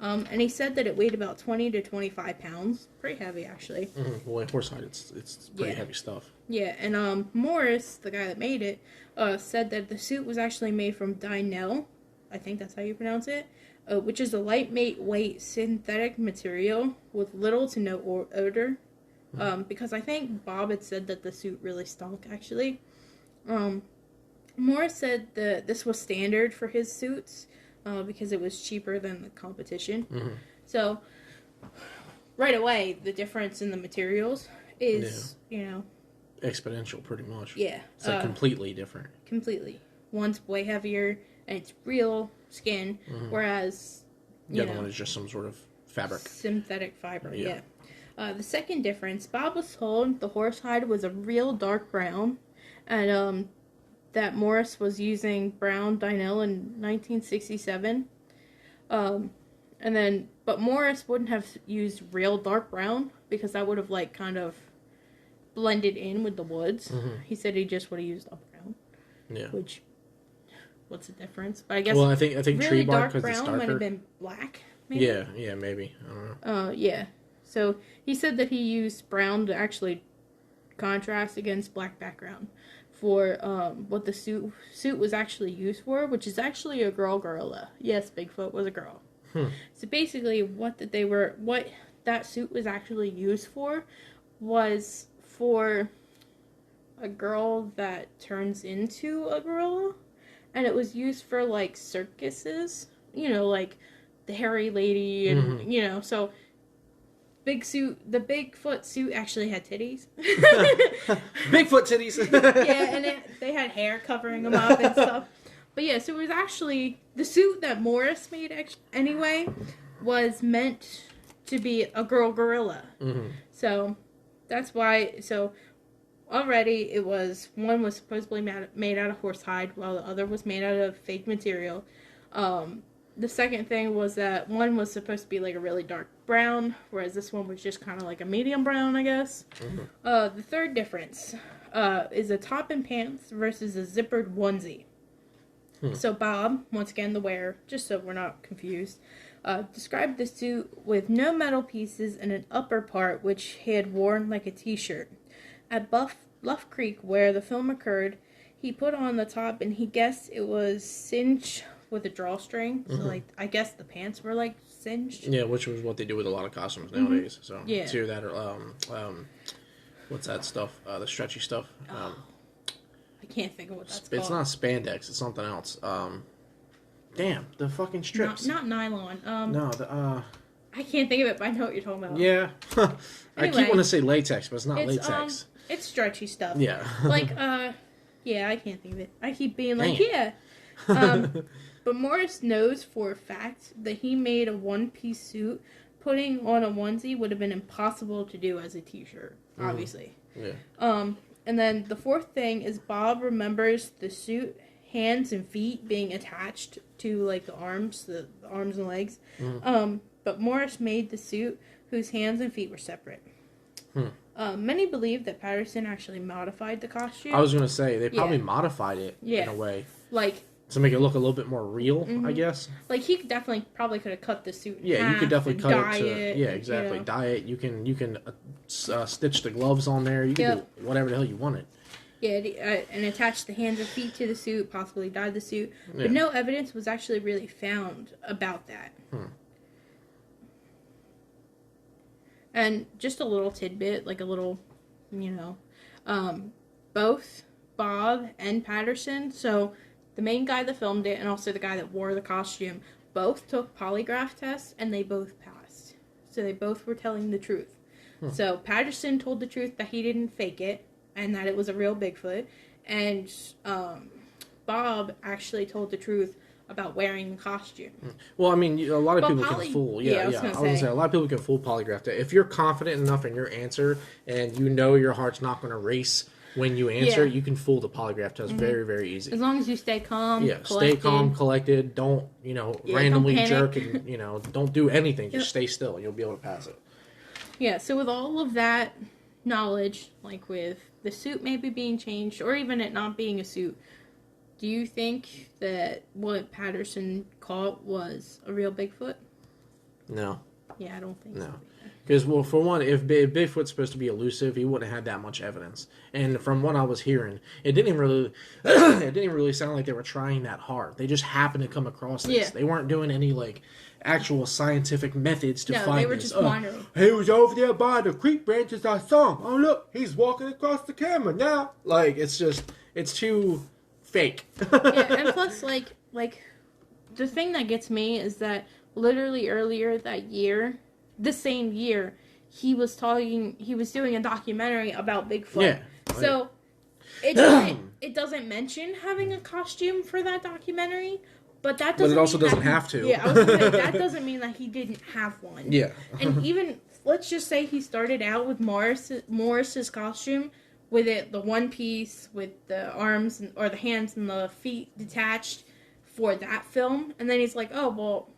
And he said that it weighed about 20 to 25 pounds. Pretty heavy, actually. Well, horsehide, it's pretty heavy stuff. Yeah, and Morris, the guy that made it, said that the suit was actually made from Dynel. I think that's how you pronounce it. Which is a lightweight synthetic material with little to no odor. Because I think Bob had said that the suit really stunk, actually. Morris said that this was standard for his suits. Because it was cheaper than the competition. So, right away, the difference in the materials is, exponential, pretty much. Yeah. It's like completely different. Completely. One's way heavier, and it's real skin, whereas, the other one is just some sort of fabric. Synthetic fiber, yeah. The second difference, Bob was told the horsehide was a real dark brown, and, that Morris was using brown Dynel in 1967. But Morris wouldn't have used real dark brown because that would have kind of blended in with the woods. He said he just would have used dark brown. Yeah. Which, what's the difference? But I guess. Well, I think really tree bark dark because it's brown darker. might have been black. Maybe? Yeah, maybe. I don't know. Yeah. So he said that he used brown to actually contrast against black background for what the suit was actually used for, which is actually a girl gorilla. Yes, Bigfoot was a girl. So basically, what that suit was actually used for was for a girl that turns into a gorilla, and it was used for circuses, like the hairy lady, and so. The Bigfoot suit actually had titties. Bigfoot titties. Yeah, and they had hair covering them up and stuff. But yeah, so it was actually the suit that Morris made anyway was meant to be a girl gorilla. So that's why. So already one was supposedly made out of horsehide, while the other was made out of fake material. The second thing was that one was supposed to be a really dark brown, whereas this one was just kind of like a medium brown, I guess. The third difference is a top and pants versus a zippered onesie. So Bob, once again the wearer, just so we're not confused, described the suit with no metal pieces and an upper part which he had worn like a t-shirt. At Bluff Creek, where the film occurred, he put on the top and he guessed it was cinched with a drawstring, so I guess the pants were singed. Yeah, which was what they do with a lot of costumes nowadays. So yeah, it's either that or what's that stuff? The stretchy stuff. I can't think of what that's called. It's not spandex. It's something else. Damn, the fucking strips. Not nylon. No, I can't think of it, but I know what you're talking about. Yeah, anyway, I keep wanting to say latex, but it's not latex. It's stretchy stuff. Yeah. Yeah, I can't think of it. I keep being yeah. But Morris knows for a fact that he made a one-piece suit. Putting on a onesie would have been impossible to do as a t-shirt, obviously. Yeah. And then the fourth thing is Bob remembers the suit, hands and feet being attached to the arms and legs. But Morris made the suit whose hands and feet were separate. Many believe that Patterson actually modified the costume. I was going to say, they probably modified it in a way. To make it look a little bit more real, I guess. He probably could have cut the suit in half. Yeah, you could definitely cut it to... Yeah, exactly. You know. Dye it. You can stitch the gloves on there. You can do whatever the hell you wanted. Yeah, and attach the hands and feet to the suit, possibly dye the suit. But no evidence was actually really found about that. And just a little tidbit, a little, both Bob and Patterson, so... The main guy that filmed it and also the guy that wore the costume both took polygraph tests and they both passed. So they both were telling the truth. So Patterson told the truth that he didn't fake it and that it was a real Bigfoot. And Bob actually told the truth about wearing the costume. Well, I mean, a lot of But people can fool. yeah, Yeah, I was gonna say. a lot of people can fool polygraph. If you're confident enough in your answer and you know your heart's not going to race when you answer, Yeah. you can fool the polygraph test very, very easy. As long as you stay calm, Yeah, collected. stay calm, collected. Don't, randomly don't jerk panic. and, don't do anything. Just stay still and you'll be able to pass it. Yeah, so with all of that knowledge, like with the suit maybe being changed, or even it not being a suit, do you think that what Patterson caught was a real Bigfoot? No. Yeah, I don't think so. Because, well, for one, if Bigfoot's supposed to be elusive, he wouldn't have had that much evidence. And from what I was hearing, it didn't even really, it didn't even really sound like they were trying that hard. They just happened to come across this. Yeah. They weren't doing any actual scientific methods to find they were this. just wandering. He was over there by the creek branches I saw him. Oh, look, he's walking across the camera now. It's too fake. Yeah, and plus, like the thing that gets me is that literally earlier that year, the same year, he was doing a documentary about Bigfoot. Yeah. So it doesn't mention having a costume for that documentary, but that doesn't. But it also mean doesn't have to. Yeah, I was gonna say, that doesn't mean that he didn't have one. Yeah. And even let's just say he started out with Morris's costume, with the one piece with the arms or the hands and the feet detached for that film, and then he's like, oh well,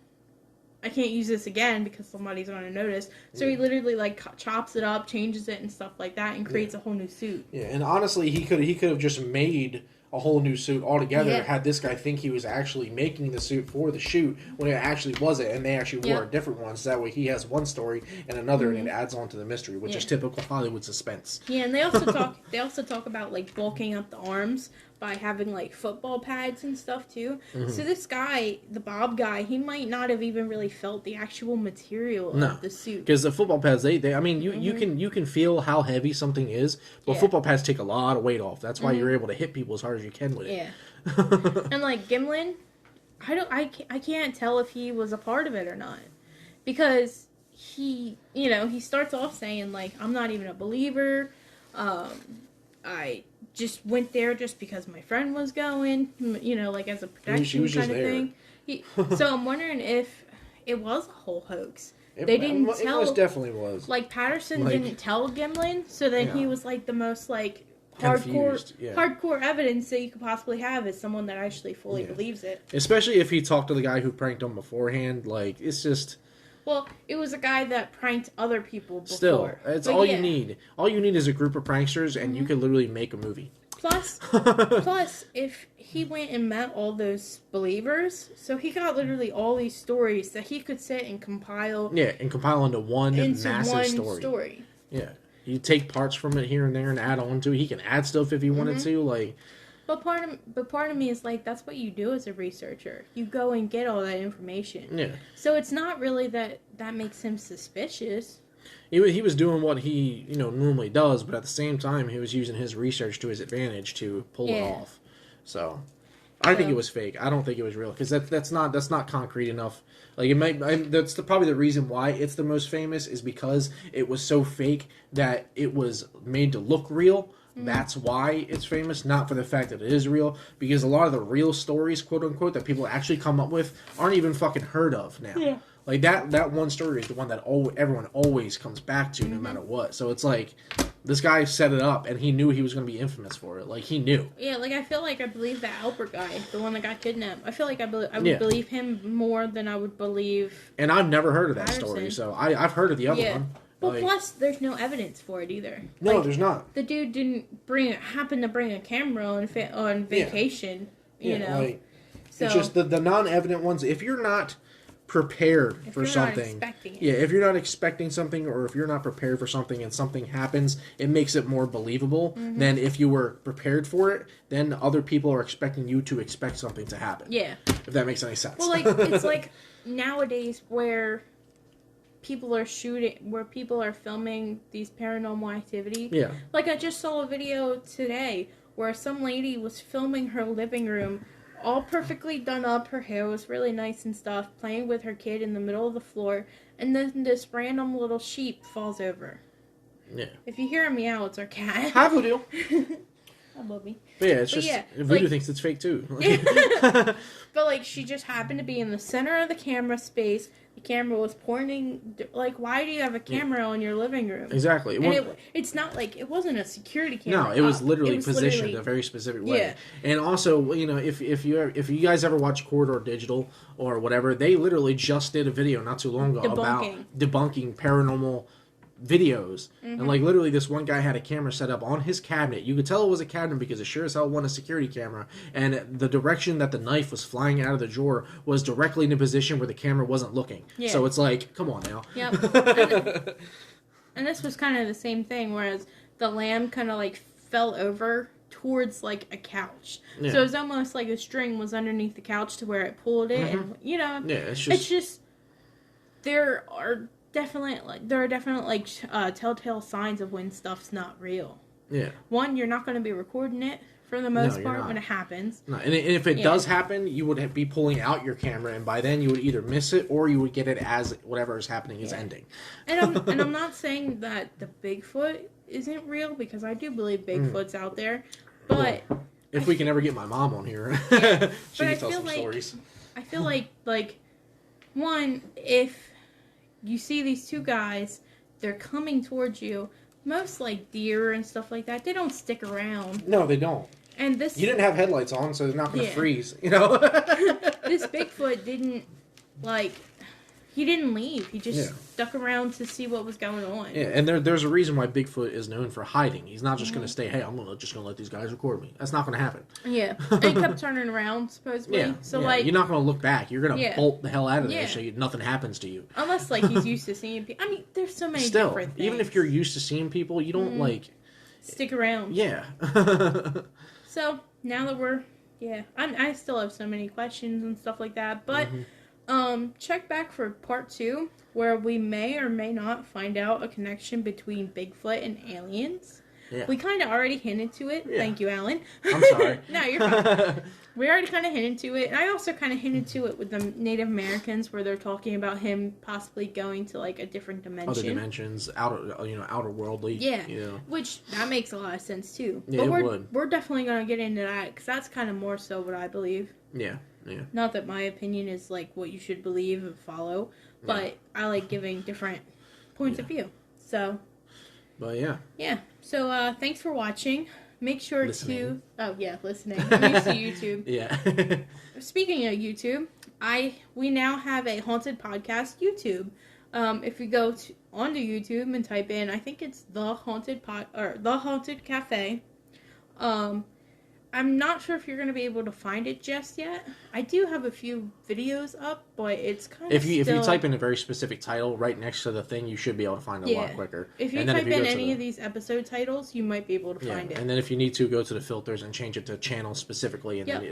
I can't use this again because somebody's going to notice. So he literally chops it up, changes it and stuff like that, and creates a whole new suit. Yeah, and honestly, he could have just made a whole new suit altogether had this guy think he was actually making the suit for the shoot when it actually wasn't, and they actually wore different ones. That way he has one story and another, and it adds on to the mystery, which is typical Hollywood suspense. Yeah, and they also talk about bulking up the arms by having football pads and stuff too. Mm-hmm. So this guy, the Bob guy, he might not have even really felt the actual material of the suit. Because the football pads, I mean, you can feel how heavy something is, but football pads take a lot of weight off. That's why you're able to hit people as hard as you can with it. Yeah. And Gimlin, I can't tell if he was a part of it or not, because he starts off saying I'm not even a believer. I just went there just because my friend was going, as a protection kind of thing. So I'm wondering if it was a whole hoax. They didn't tell. It most definitely was. Patterson didn't tell Gimlin, so then he was the most hardcore evidence that you could possibly have is someone that actually fully believes it. Especially if he talked to the guy who pranked him beforehand. It's just. Well, it was a guy that pranked other people before. Still, it's all you need. All you need is a group of pranksters, and you can literally make a movie. Plus, if he went and met all those believers, so he got literally all these stories that he could sit and compile. Yeah, and compile into one massive story. Yeah, you take parts from it here and there and add on to it. He can add stuff if he wanted to. But part of me is that's what you do as a researcher. You go and get all that information. Yeah. So it's not really that makes him suspicious. He was doing what he normally does, but at the same time he was using his research to his advantage to pull it off. So I think it was fake. I don't think it was real because that's not concrete enough. That's probably the reason why it's the most famous is because it was so fake that it was made to look real. That's why it's famous, not for the fact that it is real, because a lot of the real stories, quote unquote, that people actually come up with aren't even fucking heard of now. Yeah. That one story is the one that everyone always comes back to no matter what. So it's this guy set it up and he knew he was going to be infamous for it. He knew. Yeah, I feel I believe that Albert guy, the one that got kidnapped. I feel I would believe him more than I would believe. And I've never heard of that story, so I've heard of the other one. Well, plus, there's no evidence for it either. No, there's not. The dude didn't happen to bring a camera on vacation, you know. So, it's just the non-evident ones. If you're not prepared for something, if you're not expecting something, or if you're not prepared for something and something happens, it makes it more believable than if you were prepared for it. Then other people are expecting you to expect something to happen. Yeah, if that makes any sense. Well, it's nowadays where people are filming these paranormal activity. Yeah. I just saw a video today where some lady was filming her living room, all perfectly done up, her hair was really nice and stuff, playing with her kid in the middle of the floor, and then this random little sheep falls over. Yeah. If you hear a meow, it's our cat. Have a deal. I love me. But yeah, it's just Voodoo thinks it's fake too. But like, she just happened to be in the center of the camera space. The camera was pointing. Like, why do you have a camera in your living room? Exactly. And it's not like it wasn't a security camera. No, it was literally positioned a very specific way. Yeah. And also, you know, if you guys ever watch Corridor Digital or whatever, they literally just did a video not too long ago about debunking paranormal videos. And like literally this one guy had a camera set up on his cabinet. You could tell it was a cabinet because it sure as hell wasn't a security camera, and the direction that the knife was flying out of the drawer was directly in a position where the camera wasn't looking. So it's like, come on now. Yep. And this was kind of the same thing, whereas the lamb kind of like fell over towards like a couch. So it was almost like a string was underneath the couch to where it pulled it. And you know, it's just there are definite telltale signs of when stuff's not real. Yeah. One, you're not going to be recording it for the most part when it happens. No, and if it does happen, you would be pulling out your camera, and by then you would either miss it or you would get it as whatever is happening is ending. And I'm not saying that the Bigfoot isn't real, because I do believe Bigfoot's out there, but if we can ever get my mom on here, she can tell some stories. I feel like one, if you see these two guys, they're coming towards you. Most like deer and stuff like that, they don't stick around. No, they don't. And this, you didn't have headlights on, so they're not going to freeze. You know, this Bigfoot didn't he didn't leave. He just stuck around to see what was going on. Yeah, and there's a reason why Bigfoot is known for hiding. He's not just going to stay, hey, I'm just going to let these guys record me. That's not going to happen. Yeah, and he kept turning around, supposedly. Yeah, so like, you're not going to look back. You're going to bolt the hell out of there so nothing happens to you. Unless like he's used to seeing people. I mean, there's so many different things. Even if you're used to seeing people, you don't like stick around. Yeah. So now that I still have so many questions and stuff like that, but. Check back for part 2, where we may or may not find out a connection between Bigfoot and aliens. Yeah. We kind of already hinted to it. Yeah. Thank you, Alan. I'm sorry. No, you're fine. We already kind of hinted to it. And I also kind of hinted to it with the Native Americans, where they're talking about him possibly going to like a different dimension. Other dimensions, outer worldly. Yeah. Which that makes a lot of sense too. Yeah, but we're definitely going to get into that, because that's kind of more so what I believe. Yeah. Yeah. Not that my opinion is like what you should believe and follow, but I like giving different points of view. So. But yeah. Yeah. So thanks for watching. Make sure listening. Listening. I'm used to YouTube. Yeah. Speaking of YouTube, we now have a haunted podcast YouTube. If you go onto YouTube and type in, I think it's the haunted cafe. I'm not sure if you're going to be able to find it just yet. I do have a few videos up, but it's kind of if you type in a very specific title right next to the thing, you should be able to find it a lot quicker. If you type in any of these episode titles, you might be able to find it. And then if you need to, go to the filters and change it to channel specifically, and then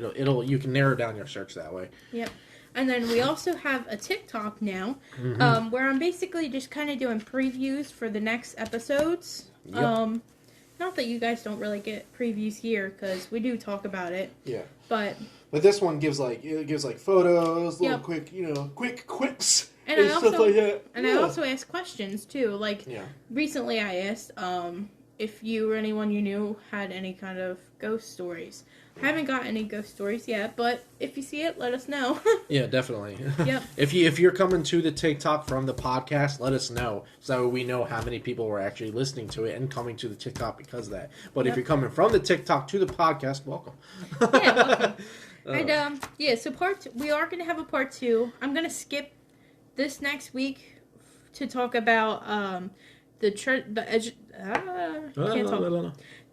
you can narrow down your search that way. Yep. And then we also have a TikTok now, where I'm basically just kind of doing previews for the next episodes. Yep. Not that you guys don't really get previews here, because we do talk about it. Yeah. But this one gives photos, little quick quips and stuff like that. And I also ask questions too. Like recently I asked if you or anyone you knew had any kind of ghost stories. I haven't got any ghost stories yet, but if you see it, let us know. Yeah, definitely. Yep. If you're coming to the TikTok from the podcast, let us know, so we know how many people were actually listening to it and coming to the TikTok because of that. But if you're coming from the TikTok to the podcast, welcome. Yeah, welcome. And so we are going to have a part 2. I'm going to skip this next week to talk about the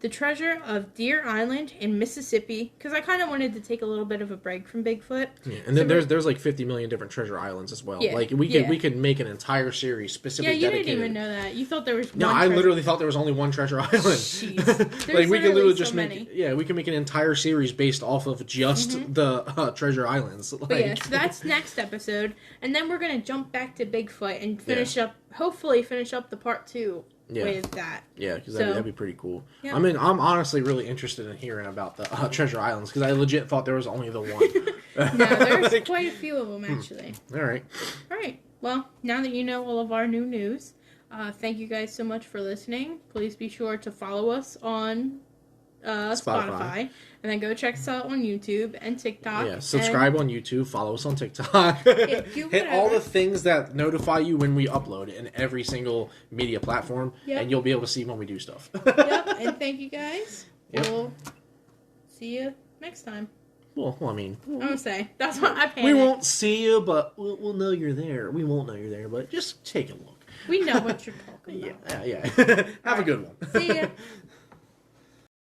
treasure of Deer Island in Mississippi, because I kind of wanted to take a little bit of a break from Bigfoot. Yeah, and then there's like 50 million different treasure islands as well. Yeah, like we could make an entire series specifically dedicated. Yeah, you didn't even know that. You thought there was one. No, I literally thought there was only one treasure island. Jeez. Like we could literally just we can make an entire series based off of just the treasure islands. But so that's next episode, and then we're gonna jump back to Bigfoot and hopefully finish up the part 2. With that. Yeah, because that'd be pretty cool. Yeah. I mean, I'm honestly really interested in hearing about the treasure islands, because I legit thought there was only the one. No, there's quite a few of them, actually. All right. Well, now that you know all of our new news, thank you guys so much for listening. Please be sure to follow us on Spotify. And then go check us out on YouTube and TikTok. Yeah, subscribe on YouTube, follow us on TikTok. Hit all the things that notify you when we upload it in every single media platform, and you'll be able to see when we do stuff. Yep, and thank you guys. Yep. We'll see you next time. Well, I mean... I'm going to say, that's what I panicked. We won't see you, but we'll know you're there. We won't know you're there, but just take a look. We know what you're talking about. Yeah. Have a good one. See ya.